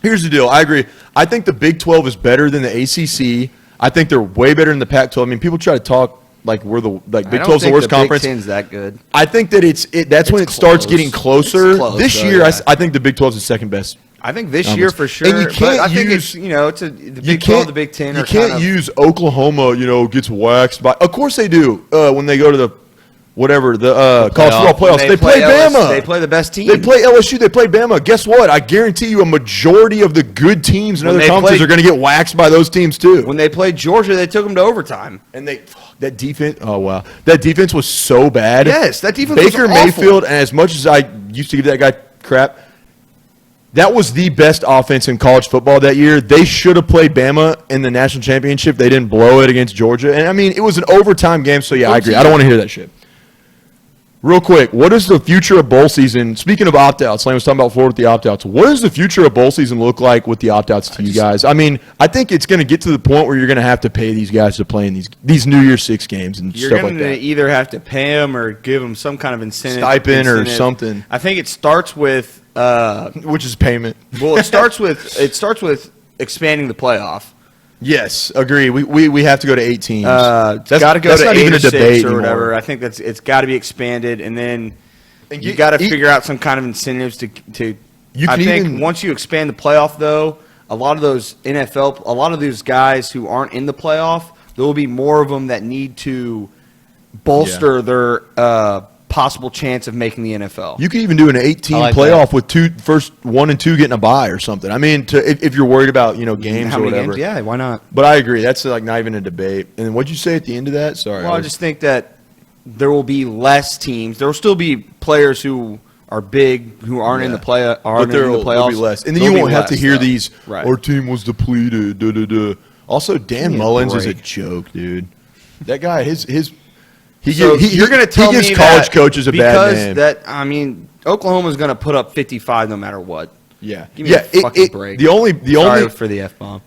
Speaker 1: here's the deal. I agree. I think the Big 12 is better than the ACC. I think they're way better than the Pac-12. I mean, people try to talk like we're the Big 12's the worst conference.
Speaker 3: Big 10's that good.
Speaker 1: I think that that's when it starts getting closer. This year, I think the Big 12 is the second best.
Speaker 3: I think this year for sure.
Speaker 1: And you can't
Speaker 3: I think it's the Big 12, the Big 10.
Speaker 1: You can't use Oklahoma. Gets waxed by. Of course they do when they go to the college football playoffs. They play Bama.
Speaker 3: They play the best team.
Speaker 1: They play LSU. They play Bama. Guess what? I guarantee you, a majority of the good teams in other conferences are going to get waxed by those teams too.
Speaker 3: When they played Georgia, they took them to overtime.
Speaker 1: And that defense. Oh wow, that defense was so bad.
Speaker 3: Yes, that defense was
Speaker 1: Baker
Speaker 3: awful.
Speaker 1: Mayfield, and as much as I used to give that guy crap. That was the best offense in college football that year. They should have played Bama in the national championship. They didn't blow it against Georgia. And, I mean, it was an overtime game, so, yeah, I agree. I don't want to hear that shit. Real quick, what is the future of bowl season? Speaking of opt-outs, Lane was talking about before with the opt-outs. What does the future of bowl season look like with the opt-outs to you guys? I mean, I think it's going to get to the point where you're going to have to pay these guys to play in these New Year's Six games and stuff like that.
Speaker 3: You're going to either have to pay them or give them some kind of incentive.
Speaker 1: Stipend or something.
Speaker 3: I think it starts with...
Speaker 1: which is payment.
Speaker 3: Well, it starts with expanding the playoff.
Speaker 1: Yes, agree. We have to go to 8 teams.
Speaker 3: Got to go to 8
Speaker 1: even
Speaker 3: or
Speaker 1: a debate
Speaker 3: 6 or whatever.
Speaker 1: anymore.
Speaker 3: I think it's got to be expanded, and then you got to figure out some kind of incentives to. I think once you expand the playoff, though, a lot of those guys who aren't in the playoff, there will be more of them that need to bolster their possible chance of making the NFL.
Speaker 1: You could even do an 8-team playoff with first 1 and 2 getting a bye or something. I mean, if you're worried about games
Speaker 3: How
Speaker 1: or
Speaker 3: many
Speaker 1: whatever.
Speaker 3: games? Yeah, why not?
Speaker 1: But I agree. That's not even a debate. And what'd you say at the end of that? Sorry.
Speaker 3: Well, I just think that there will be less teams. There will still be players who are big who aren't in the playoffs.
Speaker 1: But there will be less. And then you won't have to hear these.
Speaker 3: Right.
Speaker 1: Our team was depleted. Da, da, da. Also, Dan Mullins is a joke, dude. That guy, you're going to tell me college coaches a bad name.
Speaker 3: Oklahoma's going to put up 55 no matter what.
Speaker 1: Yeah.
Speaker 3: Give me a fucking break.
Speaker 1: Sorry
Speaker 3: for the F-bomb.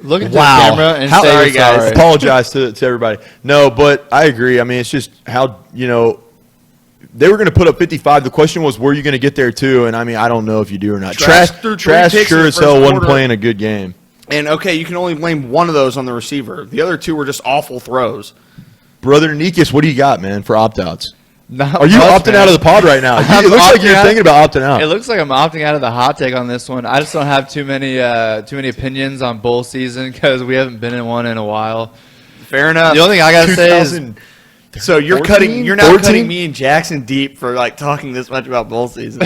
Speaker 2: Look at the camera and say
Speaker 3: sorry, guys.
Speaker 2: sorry.
Speaker 1: Apologize to everybody. No, but I agree. I mean, it's just how, they were going to put up 55. The question was, were you going to get there too? And, I mean, I don't know if you do or not. Trash sure as hell wasn't playing a good game.
Speaker 3: And, okay, you can only blame one of those on the receiver. The other two were just awful throws.
Speaker 1: Brother Nikas, what do you got, man, for opt-outs?
Speaker 2: Are
Speaker 1: you opting out of the pod right now? It looks like you're thinking about opting out.
Speaker 2: It looks like I'm opting out of the hot take on this one. I just don't have too many opinions on bowl season because we haven't been in one in a while.
Speaker 3: Fair enough.
Speaker 2: The only thing I gotta say is,
Speaker 3: so you're cutting me and Jackson deep for talking this much about bowl season.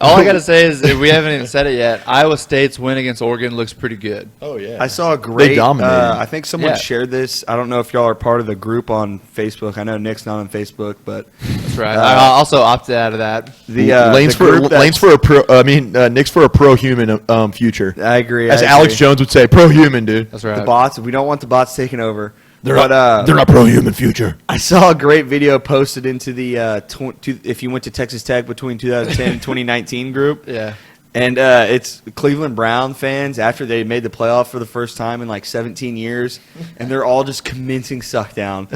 Speaker 2: all I gotta say is we haven't even said it yet. Iowa State's win against Oregon looks pretty good.
Speaker 1: Oh yeah,
Speaker 3: I saw a great.
Speaker 1: They dominated.
Speaker 3: I think someone shared this. I don't know if y'all are part of the group on Facebook. I know Nick's not on Facebook, but
Speaker 2: That's right. I also opted out of that.
Speaker 1: Lane's for a pro. Nick's for a pro-human future.
Speaker 3: I agree.
Speaker 1: As Alex Jones would say, pro-human, dude.
Speaker 2: That's right.
Speaker 3: The bots. We don't want the bots taking over.
Speaker 1: They're not pro-human future.
Speaker 3: I saw a great video posted into the if you went to Texas Tech between 2010 and 2019 group.
Speaker 2: Yeah.
Speaker 3: And it's Cleveland Brown fans after they made the playoff for the first time in like 17 years, and they're all just commencing suck down.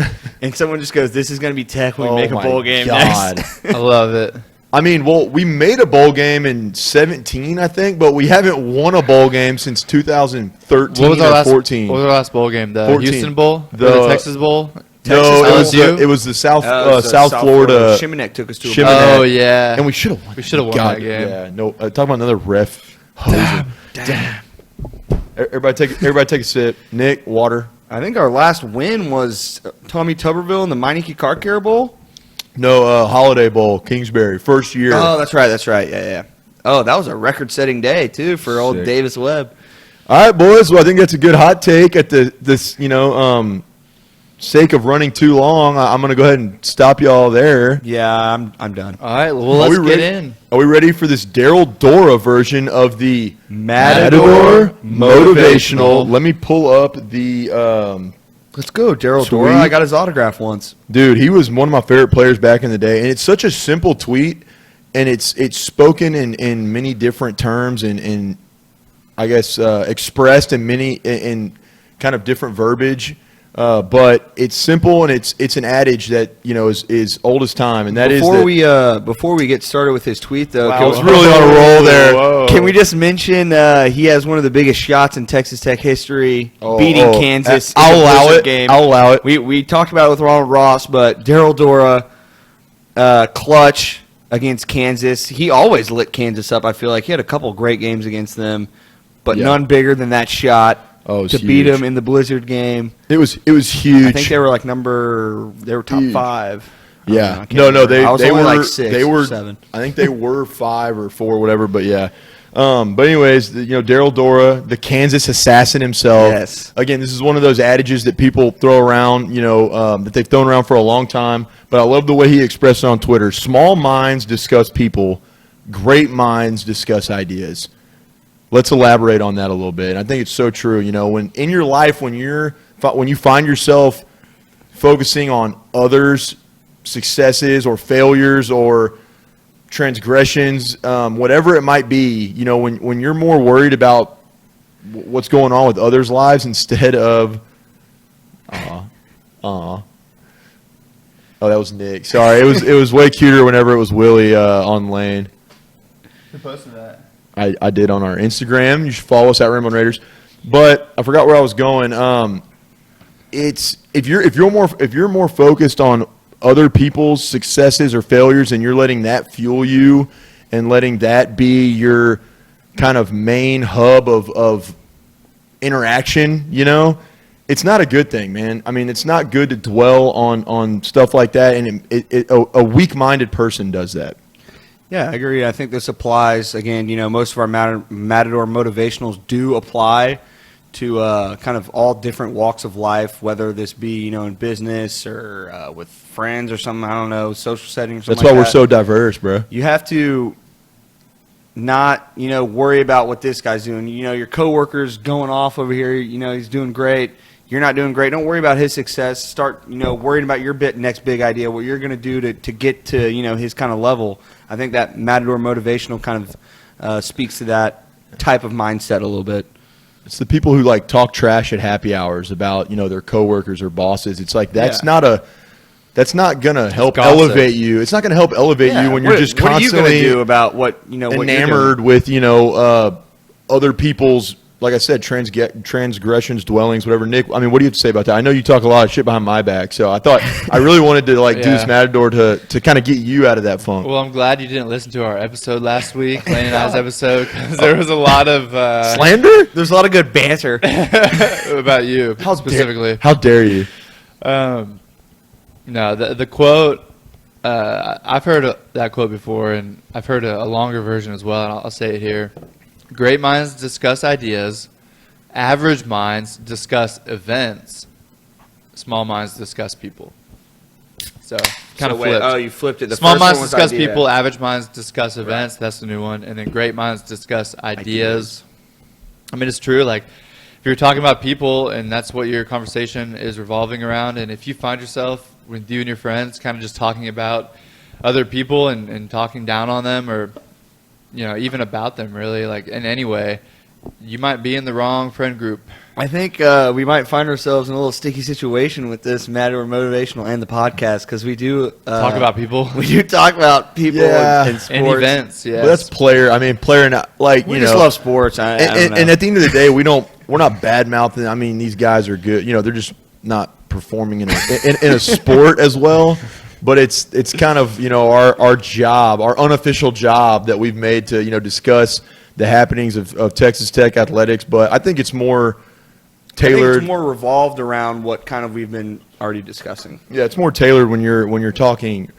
Speaker 3: And someone just goes, "This is going to be Tech when we make a bowl game next."
Speaker 2: I love it.
Speaker 1: I mean, well, we made a bowl game in 17, I think, but we haven't won a bowl game since 2013 or 14.
Speaker 2: What was our last bowl game? The
Speaker 1: 14.
Speaker 2: Houston Bowl? The Texas Bowl?
Speaker 1: No,
Speaker 2: LSU?
Speaker 1: it was the South Florida.
Speaker 3: Shimonek took us to a
Speaker 1: Shimonek.
Speaker 3: bowl.
Speaker 2: Oh, yeah.
Speaker 1: And we should have won.
Speaker 2: We should have won that game.
Speaker 1: Yeah, no. Talk about another ref.
Speaker 3: Damn.
Speaker 1: Everybody take a sip. Nick, water.
Speaker 3: I think our last win was Tommy Tuberville in the Meineke Car Care Bowl.
Speaker 1: No, Holiday Bowl, Kingsbury, first year.
Speaker 3: Oh, that's right. Yeah. Oh, that was a record-setting day too for old
Speaker 1: Sick.
Speaker 3: Davis Webb.
Speaker 1: All right, boys. Well, I think that's a good hot take at this sake of running too long. I'm going to go ahead and stop y'all there.
Speaker 3: Yeah, I'm done.
Speaker 2: All right, well, let's get in.
Speaker 1: Are we ready for this Darryl Dora version of the
Speaker 3: Matador Motivational?
Speaker 1: Let me pull up the
Speaker 3: Let's go, Darryl
Speaker 1: Sweet.
Speaker 3: Dora. I got his autograph once.
Speaker 1: dude. He was one of my favorite players back in the day, and it's such a simple tweet, and it's spoken in many different terms and I guess expressed in kind of different verbiage. But it's simple, and it's an adage that is old as time, and that
Speaker 3: Before we get started with his tweet, though,
Speaker 1: I was really on a roll there.
Speaker 3: Can we just mention he has one of the biggest shots in Texas Tech history, beating Kansas.
Speaker 1: I'll
Speaker 3: in the
Speaker 1: allow
Speaker 3: Blizzard
Speaker 1: it.
Speaker 3: Game.
Speaker 1: I'll allow it.
Speaker 3: We talked about it with Ronald Ross, but Darryl Dora, clutch against Kansas. He always lit Kansas up. I feel like he had a couple great games against them, but none bigger than that shot. To beat them in the Blizzard game.
Speaker 1: It was huge.
Speaker 3: I think they were top
Speaker 1: Huge.
Speaker 3: 5.
Speaker 1: Yeah.
Speaker 3: I was
Speaker 1: they
Speaker 3: only
Speaker 1: were
Speaker 3: like 6
Speaker 1: they
Speaker 3: or
Speaker 1: were
Speaker 3: 7.
Speaker 1: I think they were 5 or 4, whatever. But yeah. But anyways, Darryl Dora, the Kansas assassin himself.
Speaker 3: Yes.
Speaker 1: Again, this is one of those adages that people throw around. That they've thrown around for a long time. But I love the way he expressed it on Twitter. Small minds discuss people. Great minds discuss ideas. Let's elaborate on that a little bit. I think it's so true. When in your life, when you find yourself focusing on others' successes or failures or transgressions, whatever it might be, when you're more worried about what's going on with others' lives instead of, oh, that was Nick. Sorry, it was way cuter whenever it was Willie on Lane.
Speaker 2: Who posted that?
Speaker 1: I did on our Instagram. You should follow us at RambleOn Raiders. But I forgot where I was going. It's if you're more focused on other people's successes or failures, and you're letting that fuel you and letting that be your kind of main hub of interaction, it's not a good thing, man. I mean, it's not good to dwell on stuff like that, and a weak-minded person does that.
Speaker 3: Yeah, I agree. I think this applies, again, most of our Matador motivationals do apply to kind of all different walks of life, whether this be, in business or with friends or something, I don't know, social settings.
Speaker 1: That's why we're so diverse, bro.
Speaker 3: You have to not, worry about what this guy's doing. Your coworker's going off over here, he's doing great. You're not doing great. Don't worry about his success. Start, worrying about your next big idea, what you're going to do to get to, his kind of level. I think that Matador motivational kind of speaks to that type of mindset a little bit.
Speaker 1: It's the people who talk trash at happy hours about their coworkers or bosses. It's like that's not gonna help elevate you. It's not gonna help elevate you when you're just constantly
Speaker 3: what are you gonna do about what
Speaker 1: enamored with other people's, like I said, transgressions, dwellings, whatever. Nick, I mean, what do you have to say about that? I know you talk a lot of shit behind my back, so I thought I really wanted to do this Matador to kind of get you out of that funk.
Speaker 2: Well, I'm glad you didn't listen to our episode last week, Lane and I's episode, because there was a lot of
Speaker 1: slander.
Speaker 3: There's a lot of good banter
Speaker 2: about you specifically.
Speaker 1: How dare you?
Speaker 2: No, the quote. I've heard that quote before, and I've heard a longer version as well, and I'll say it here. Great minds discuss ideas. Average minds discuss events. Small minds discuss people. So kind of
Speaker 3: wait,
Speaker 2: flipped.
Speaker 3: oh, you flipped it. The
Speaker 2: Small
Speaker 3: first
Speaker 2: minds
Speaker 3: one was
Speaker 2: discuss
Speaker 3: idea.
Speaker 2: people. Average minds discuss events. That's the new one. And then great minds discuss ideas. I mean, it's true. Like, if you're talking about people and that's what your conversation is revolving around, and if you find yourself with you and your friends kind of just talking about other people and talking down on them, or even about them, really, like in any way, you might be in the wrong friend group.
Speaker 3: I think we might find ourselves in a little sticky situation with this Matador Motivational and the podcast, because we do
Speaker 2: Talk about people.
Speaker 3: We do talk about people and sports
Speaker 2: and events. Yeah,
Speaker 1: But that's player. I mean, player. Not like
Speaker 3: We just love sports. I don't know.
Speaker 1: and at the end of the day, we're not bad mouthing. I mean, these guys are good. They're just not performing in a sport as well. But it's kind of our job, our unofficial job that we've made to discuss the happenings of Texas Tech athletics. But I think it's more tailored.
Speaker 3: I think it's more revolved around what kind of we've been already discussing.
Speaker 1: Yeah, it's more tailored when you're talking.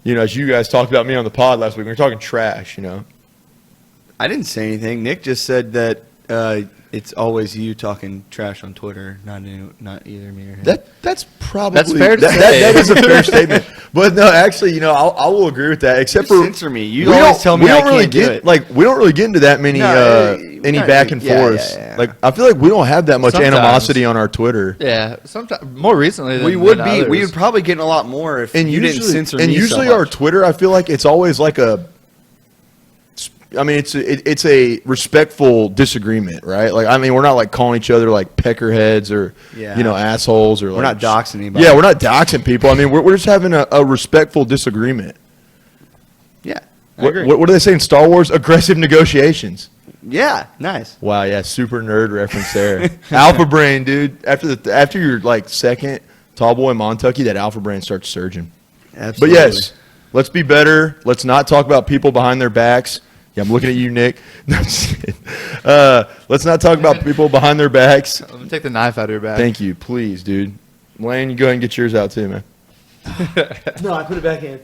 Speaker 1: As you guys talked about me on the pod last week, when you're talking trash.
Speaker 3: I didn't say anything. Nick just said that it's always you talking trash on Twitter, not either me or him.
Speaker 1: That's probably
Speaker 2: That's fair to say.
Speaker 1: That is a fair statement. But no, actually, I will agree with that. Except
Speaker 3: You
Speaker 1: for
Speaker 3: censor me. You always tell me I can't do it.
Speaker 1: Like, we don't really get into that many any back and forths.
Speaker 3: yeah.
Speaker 1: Like, I feel like we don't have that much
Speaker 2: Sometimes.
Speaker 1: animosity on our Twitter.
Speaker 2: Yeah, sometimes more recently than
Speaker 3: we would
Speaker 2: than
Speaker 3: be.
Speaker 2: others.
Speaker 3: We would probably get in a lot more if
Speaker 1: And
Speaker 3: you
Speaker 1: usually,
Speaker 3: didn't censor me.
Speaker 1: and usually
Speaker 3: so
Speaker 1: our
Speaker 3: much.
Speaker 1: Twitter, I feel like it's always like it's a respectful disagreement, right? Like, I mean, we're not like calling each other like peckerheads or
Speaker 3: Yeah.
Speaker 1: assholes, or
Speaker 3: We're
Speaker 1: like,
Speaker 3: not doxing anybody.
Speaker 1: Yeah, we're not doxing people. I mean, we're just having a respectful disagreement.
Speaker 3: Yeah, I
Speaker 1: What,
Speaker 3: agree.
Speaker 1: what do they say in Star Wars? Aggressive negotiations.
Speaker 3: Yeah, nice.
Speaker 1: Wow, yeah, super nerd reference there. Alpha brain, dude. After your like second tall boy Montucky, that alpha brain starts surging.
Speaker 3: Absolutely.
Speaker 1: But yes, let's be better. Let's not talk about people behind their backs. Yeah, I'm looking at you, Nick. No, I'm just kidding. Let's not talk about people behind their backs.
Speaker 2: Let me take the knife out of your back.
Speaker 1: Thank you, please, dude. Lane, you go ahead and get yours out too, man.
Speaker 3: No, I put it back in.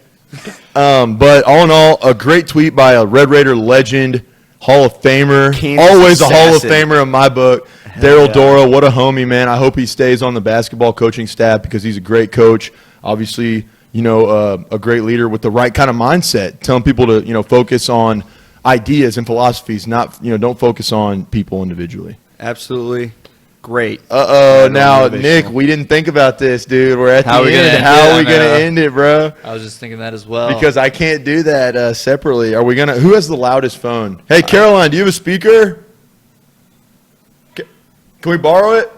Speaker 1: But all in all, a great tweet by a Red Raider legend, Hall of Famer,
Speaker 3: Kansas
Speaker 1: always a Hall of
Speaker 3: assassin.
Speaker 1: Famer in my book. Darryl
Speaker 3: yeah.
Speaker 1: Dora, what a homie, man. I hope he stays on the basketball coaching staff because he's a great coach. Obviously, a great leader with the right kind of mindset, telling people to, focus on ideas and philosophies, not, don't focus on people individually.
Speaker 3: Absolutely. Great.
Speaker 1: Now,
Speaker 3: Motivational.
Speaker 1: Nick, we didn't think about this, dude. We're at
Speaker 2: How
Speaker 1: the
Speaker 2: we gonna
Speaker 1: end.
Speaker 2: end
Speaker 1: How
Speaker 2: it?
Speaker 1: are we
Speaker 2: I
Speaker 1: going to
Speaker 2: know.
Speaker 1: end it, bro?
Speaker 2: I was just thinking that as well.
Speaker 1: Because I can't do that separately. Are we gonna? Who has the loudest phone? Hey, Caroline, do you have a speaker? Can we borrow it?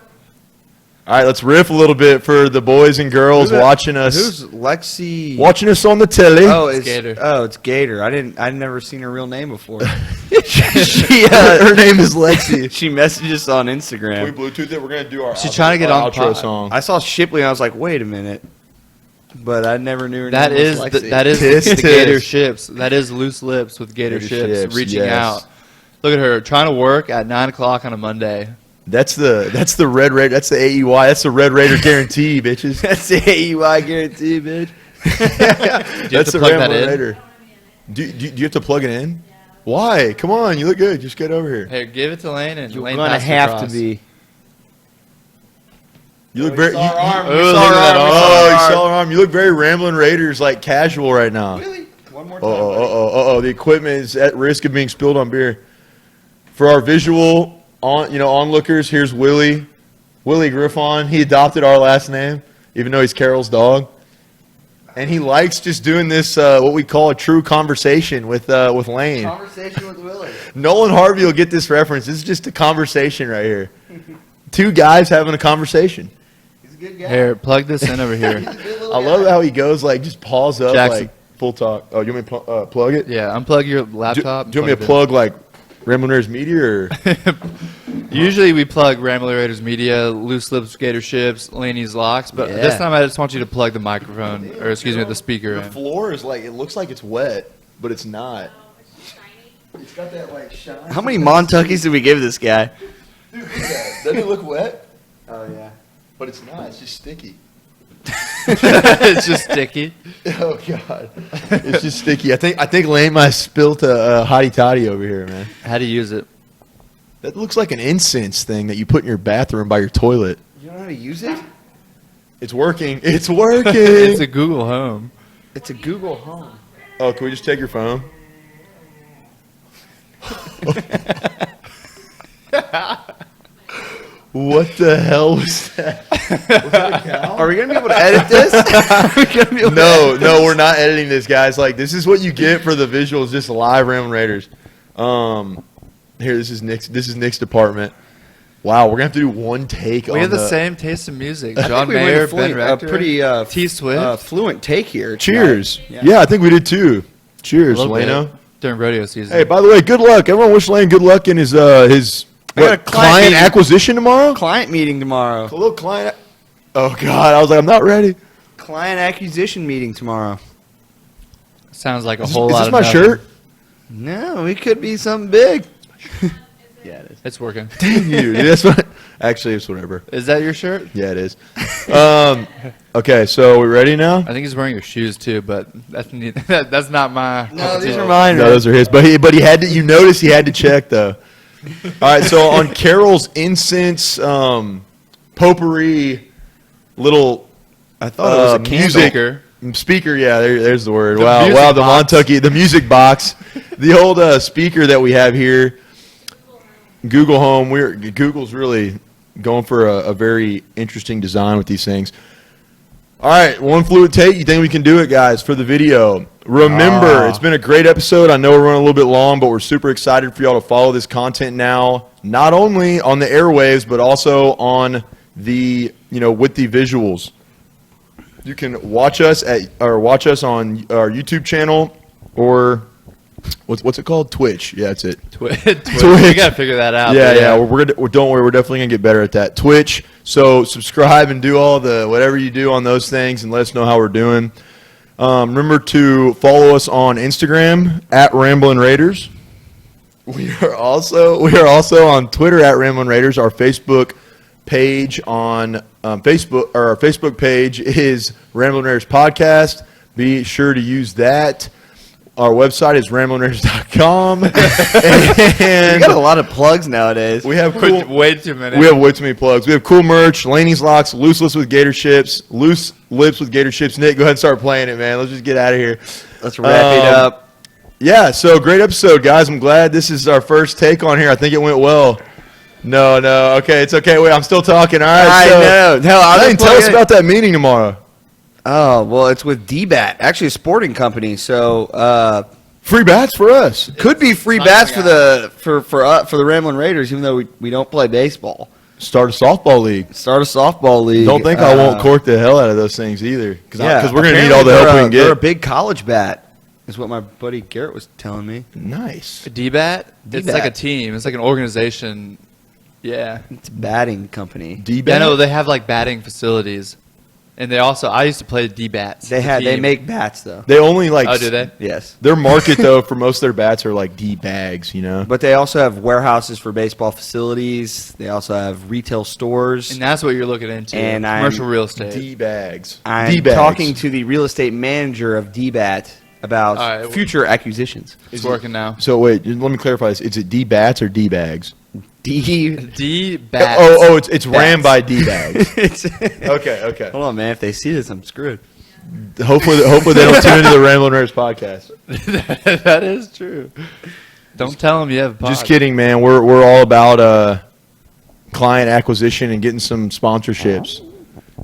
Speaker 1: All right, let's riff a little bit for the boys and girls watching us.
Speaker 3: Who's Lexi?
Speaker 1: Watching us on the telly.
Speaker 3: Oh, it's
Speaker 2: Gator.
Speaker 3: Oh, it's Gator. I'd never seen her real name before.
Speaker 1: Her name is Lexi.
Speaker 3: She messaged us on
Speaker 1: Can we
Speaker 3: Instagram.
Speaker 1: Bluetooth it? We're gonna do our.
Speaker 2: She's trying to get on
Speaker 1: outro
Speaker 2: pod.
Speaker 1: song.
Speaker 3: I saw Shipley and I was like, wait a minute. But I never knew her
Speaker 2: That
Speaker 3: name
Speaker 2: is
Speaker 3: was
Speaker 2: the,
Speaker 3: Lexi.
Speaker 2: that is
Speaker 1: Tisk,
Speaker 2: the
Speaker 1: tisk.
Speaker 2: Gator Ships. That is Loose Lips with Gator
Speaker 1: Gator
Speaker 2: Ships
Speaker 1: Ships,
Speaker 2: reaching
Speaker 1: yes.
Speaker 2: out. Look at her trying to work at 9 o'clock on a Monday.
Speaker 1: That's the Red Raider. That's the AEY. That's the Red Raider guarantee, bitches.
Speaker 3: That's the AEY guarantee, bitch.
Speaker 2: Do you have
Speaker 1: That's
Speaker 2: to
Speaker 1: the
Speaker 2: plug that
Speaker 1: Ramble
Speaker 2: in?
Speaker 1: Raider. Do you have to plug it in? Why? Come on, you look good. Just get over here.
Speaker 2: Here, give it to Lane and
Speaker 3: You're
Speaker 2: Lane
Speaker 3: gonna
Speaker 2: pass it
Speaker 3: have to
Speaker 2: across.
Speaker 3: be.
Speaker 1: You look very.
Speaker 3: saw her arm.
Speaker 2: Oh,
Speaker 3: We
Speaker 2: look
Speaker 3: saw
Speaker 2: at
Speaker 3: her
Speaker 2: that
Speaker 3: arm.
Speaker 2: arm.
Speaker 3: We saw
Speaker 1: Oh,
Speaker 3: her
Speaker 1: you
Speaker 3: arm.
Speaker 1: saw her arm. You look very Ramblin' Raiders like casual right now.
Speaker 3: Really? One more time.
Speaker 1: Oh. The equipment is at risk of being spilled on beer. For our visual onlookers, here's Willie Griffon. He adopted our last name, even though he's Carol's dog. And he likes just doing this, what we call a true conversation with Lane.
Speaker 3: Conversation with Willie.
Speaker 1: Nolan Harvey will get this reference. This is just a conversation right here. Two guys having a conversation.
Speaker 3: He's a good guy.
Speaker 2: Here, plug this in over here.
Speaker 1: I love how he goes like just pause up
Speaker 2: Jackson.
Speaker 1: like full talk. Oh, you want me to plug it?
Speaker 2: Yeah, unplug your laptop.
Speaker 1: Do you want me to plug like Ramblin' Raiders Media or?
Speaker 2: Usually we plug Ramblin' Raiders Media, Loose Lips, Gator Ships, Laney's Locks, but
Speaker 3: Yeah.
Speaker 2: this time I just want you to plug the microphone, or excuse me, the speaker
Speaker 1: The
Speaker 2: in.
Speaker 1: floor is like, it looks like it's wet, but it's not. It's got that like shine.
Speaker 3: How many Montuckies did we give this guy?
Speaker 1: Dude, look at that. Doesn't it look wet?
Speaker 3: Oh yeah.
Speaker 1: But it's not. It's just sticky.
Speaker 2: It's just sticky.
Speaker 1: Oh god, it's just sticky. I think Lane might have spilt a hottie toddy over here, man.
Speaker 2: How do you use it?
Speaker 1: That looks like an incense thing that you put in your bathroom by your toilet.
Speaker 3: You don't know how to use it?
Speaker 1: It's working. It's working.
Speaker 2: It's a Google Home.
Speaker 3: It's a Google Home.
Speaker 1: Oh, can we just take your phone? What the hell was that? Was that a cow?
Speaker 3: Are we gonna be able to edit this?
Speaker 1: No, we're not editing this, guys. Like, this is what you get for the visuals, just live Ramblin' Raiders. Here, this is Nick's department. Wow, we're gonna have to do one take.
Speaker 2: We have the same taste in music.
Speaker 3: I
Speaker 2: John
Speaker 3: think we
Speaker 2: Mayer,
Speaker 3: went
Speaker 2: Ben
Speaker 3: a
Speaker 2: Rector,
Speaker 3: pretty
Speaker 2: T Swift.
Speaker 3: fluent take here.
Speaker 1: Cheers.
Speaker 3: tonight.
Speaker 1: Yeah, I think we did too. Cheers,
Speaker 2: A little
Speaker 1: Lano.
Speaker 2: bit during rodeo season.
Speaker 1: Hey, by the way, good luck. Everyone wish Lane good luck in his
Speaker 3: I got a
Speaker 1: client
Speaker 3: client meeting.
Speaker 1: acquisition tomorrow.
Speaker 3: Client meeting tomorrow.
Speaker 1: A little client. Oh God, I was like, I'm not ready.
Speaker 3: Client acquisition meeting tomorrow.
Speaker 2: Sounds like a
Speaker 1: Is
Speaker 2: whole
Speaker 1: this
Speaker 2: lot of
Speaker 1: my
Speaker 2: nothing.
Speaker 1: shirt?
Speaker 3: No, it could be something big. Yeah, it is.
Speaker 2: It's working.
Speaker 1: Dang you. That's what. Actually, it's whatever.
Speaker 2: Is that your shirt?
Speaker 1: Yeah, it is. Okay, so we ready now?
Speaker 2: I think he's wearing your shoes too, but that's not my.
Speaker 3: No, these are mine.
Speaker 1: No, those are his. But he had to. You notice he had to check though. All right, so on Carol's incense potpourri little
Speaker 3: I thought it was a candle.
Speaker 1: speaker. Yeah, there's the word.
Speaker 2: The
Speaker 1: Wow,
Speaker 2: music
Speaker 1: wow, the
Speaker 2: box.
Speaker 1: Montucky, the music box, the old speaker that we have here. Google Home. Google's really going for a very interesting design with these things. All right, one fluid take. You think we can do it, guys, for the video? Remember, it's been a great episode. I know we're running a little bit long, but we're super excited for y'all to follow this content now, not only on the airwaves, but also on the, with the visuals. You can watch us on our YouTube channel or what's it called? Twitch. Yeah, that's it.
Speaker 2: Twitch. We gotta figure that out.
Speaker 1: Yeah. Don't worry. We're definitely gonna get better at that. Twitch. So subscribe and do all the whatever you do on those things, and let us know how we're doing. Remember to follow us on Instagram at Ramblin' Raiders. We are also on Twitter at Ramblin' Raiders. Our Facebook page on Facebook, or our Facebook page is Ramblin' Raiders Podcast. Be sure to use that. Our website is ramblinraiders.com. And
Speaker 3: We got a lot of plugs nowadays.
Speaker 1: we have cool,
Speaker 2: Way too many.
Speaker 1: we have way too many plugs. We have cool merch, Laney's Locks, Loose Lips with Gator Ships, Loose Lips with Gator Ships. Nick, go ahead and start playing it, man. Let's just get out of here.
Speaker 3: Let's wrap it up.
Speaker 1: Yeah, so great episode, guys. I'm glad this is our first take on here. I think it went well. No. Okay, it's okay. Wait, I'm still talking. All right.
Speaker 3: I know. No,
Speaker 1: Lane, tell us about that meeting tomorrow.
Speaker 3: Oh, well, it's with DBAT, actually a sporting company. So
Speaker 1: Free bats for us.
Speaker 3: could be free bats for the Ramblin' Raiders, even though we don't play baseball.
Speaker 1: Start a softball league.
Speaker 3: Start a softball league.
Speaker 1: Don't think I won't cork the hell out of those things either. Because we're going to need
Speaker 3: apparently
Speaker 1: all the help we can
Speaker 3: They're a
Speaker 1: get.
Speaker 3: big college bat, is what my buddy Garrett was telling me.
Speaker 1: Nice.
Speaker 2: DBAT? It's like a
Speaker 3: DBAT.
Speaker 2: team. It's like an organization. Yeah.
Speaker 3: It's a batting company.
Speaker 1: D-bat?
Speaker 2: Yeah, no, they have like batting facilities. And they also, I used to play D-bats.
Speaker 3: They make bats though.
Speaker 1: They only like.
Speaker 2: Oh, do they?
Speaker 3: Yes.
Speaker 1: Their market though for most of their bats are like D bags,
Speaker 3: But they also have warehouses for baseball facilities. They also have retail stores.
Speaker 2: And that's what you're looking into.
Speaker 3: And
Speaker 2: commercial real estate.
Speaker 1: D bags.
Speaker 3: I'm
Speaker 1: D-bags.
Speaker 3: talking to the real estate manager of DBAT about
Speaker 2: All right,
Speaker 3: future acquisitions.
Speaker 2: It's working now.
Speaker 1: So wait, let me clarify this. Is it D bats or D bags?
Speaker 2: D-bats.
Speaker 1: Oh, it's ran by D bags.
Speaker 3: Okay.
Speaker 1: Okay.
Speaker 3: Hold on, man. If they see this, I'm screwed.
Speaker 1: Hopefully they don't tune into the Ramblin' Raiders podcast.
Speaker 2: That is true. Don't tell them you have a pod.
Speaker 1: Just kidding, man. We're all about client acquisition and getting some sponsorships.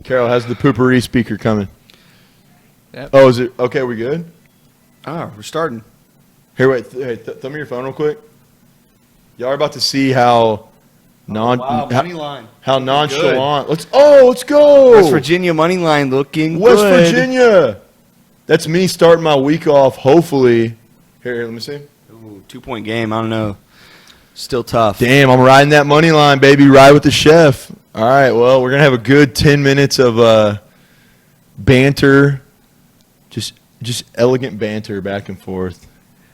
Speaker 1: Carol, how's the poopery speaker coming?
Speaker 2: Yep.
Speaker 1: Oh, is it okay? We good?
Speaker 3: Oh, we're starting.
Speaker 1: Here, wait. Thumb me your phone real quick. Y'all are about to see how
Speaker 3: line.
Speaker 1: how nonchalant. Let's go.
Speaker 3: West Virginia money line looking
Speaker 1: West
Speaker 3: good.
Speaker 1: Virginia. That's me starting my week off. Hopefully, here. Let me see.
Speaker 3: Ooh, 2-point game. I don't know. Still tough.
Speaker 1: Damn, I'm riding that money line, baby. Ride with the chef. All right. Well, we're gonna have a good 10 minutes of banter, just elegant banter back and forth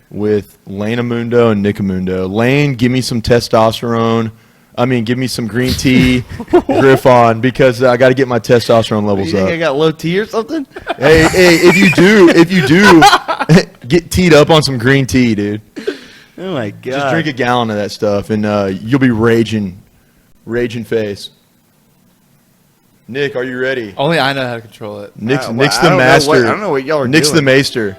Speaker 1: with Lane Amundo and Nick Amundo. Lane, give me some testosterone. Give me some green tea, Griffon, because I got to get my testosterone
Speaker 3: You
Speaker 1: levels
Speaker 3: think
Speaker 1: up.
Speaker 3: I got low T or something?
Speaker 1: Hey, if you do, get teed up on some green tea, dude.
Speaker 3: Oh my god!
Speaker 1: Just drink a gallon of that stuff, and you'll be raging face. Nick, are you ready?
Speaker 2: Only I know how to control it.
Speaker 1: Nick's
Speaker 3: I
Speaker 1: the
Speaker 3: don't
Speaker 1: master.
Speaker 3: I don't know what y'all are
Speaker 1: Nick's
Speaker 3: doing.
Speaker 1: the maester.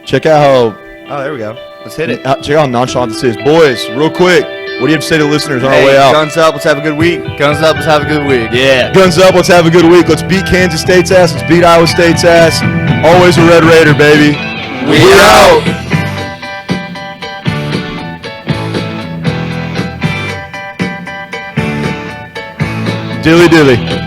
Speaker 1: Check out how
Speaker 3: Oh, there we go. Let's hit it.
Speaker 1: check out how nonchalant this is. Boys, real quick, what do you have to say to listeners on our
Speaker 3: Hey,
Speaker 1: way out?
Speaker 3: guns up. Let's have a good week.
Speaker 2: Guns up. Let's have a good week.
Speaker 3: Yeah.
Speaker 1: Guns up, let's have a good week. Let's beat Kansas State's ass. Let's beat Iowa State's ass. Always a Red Raider, baby.
Speaker 3: We out.
Speaker 1: Dilly dilly.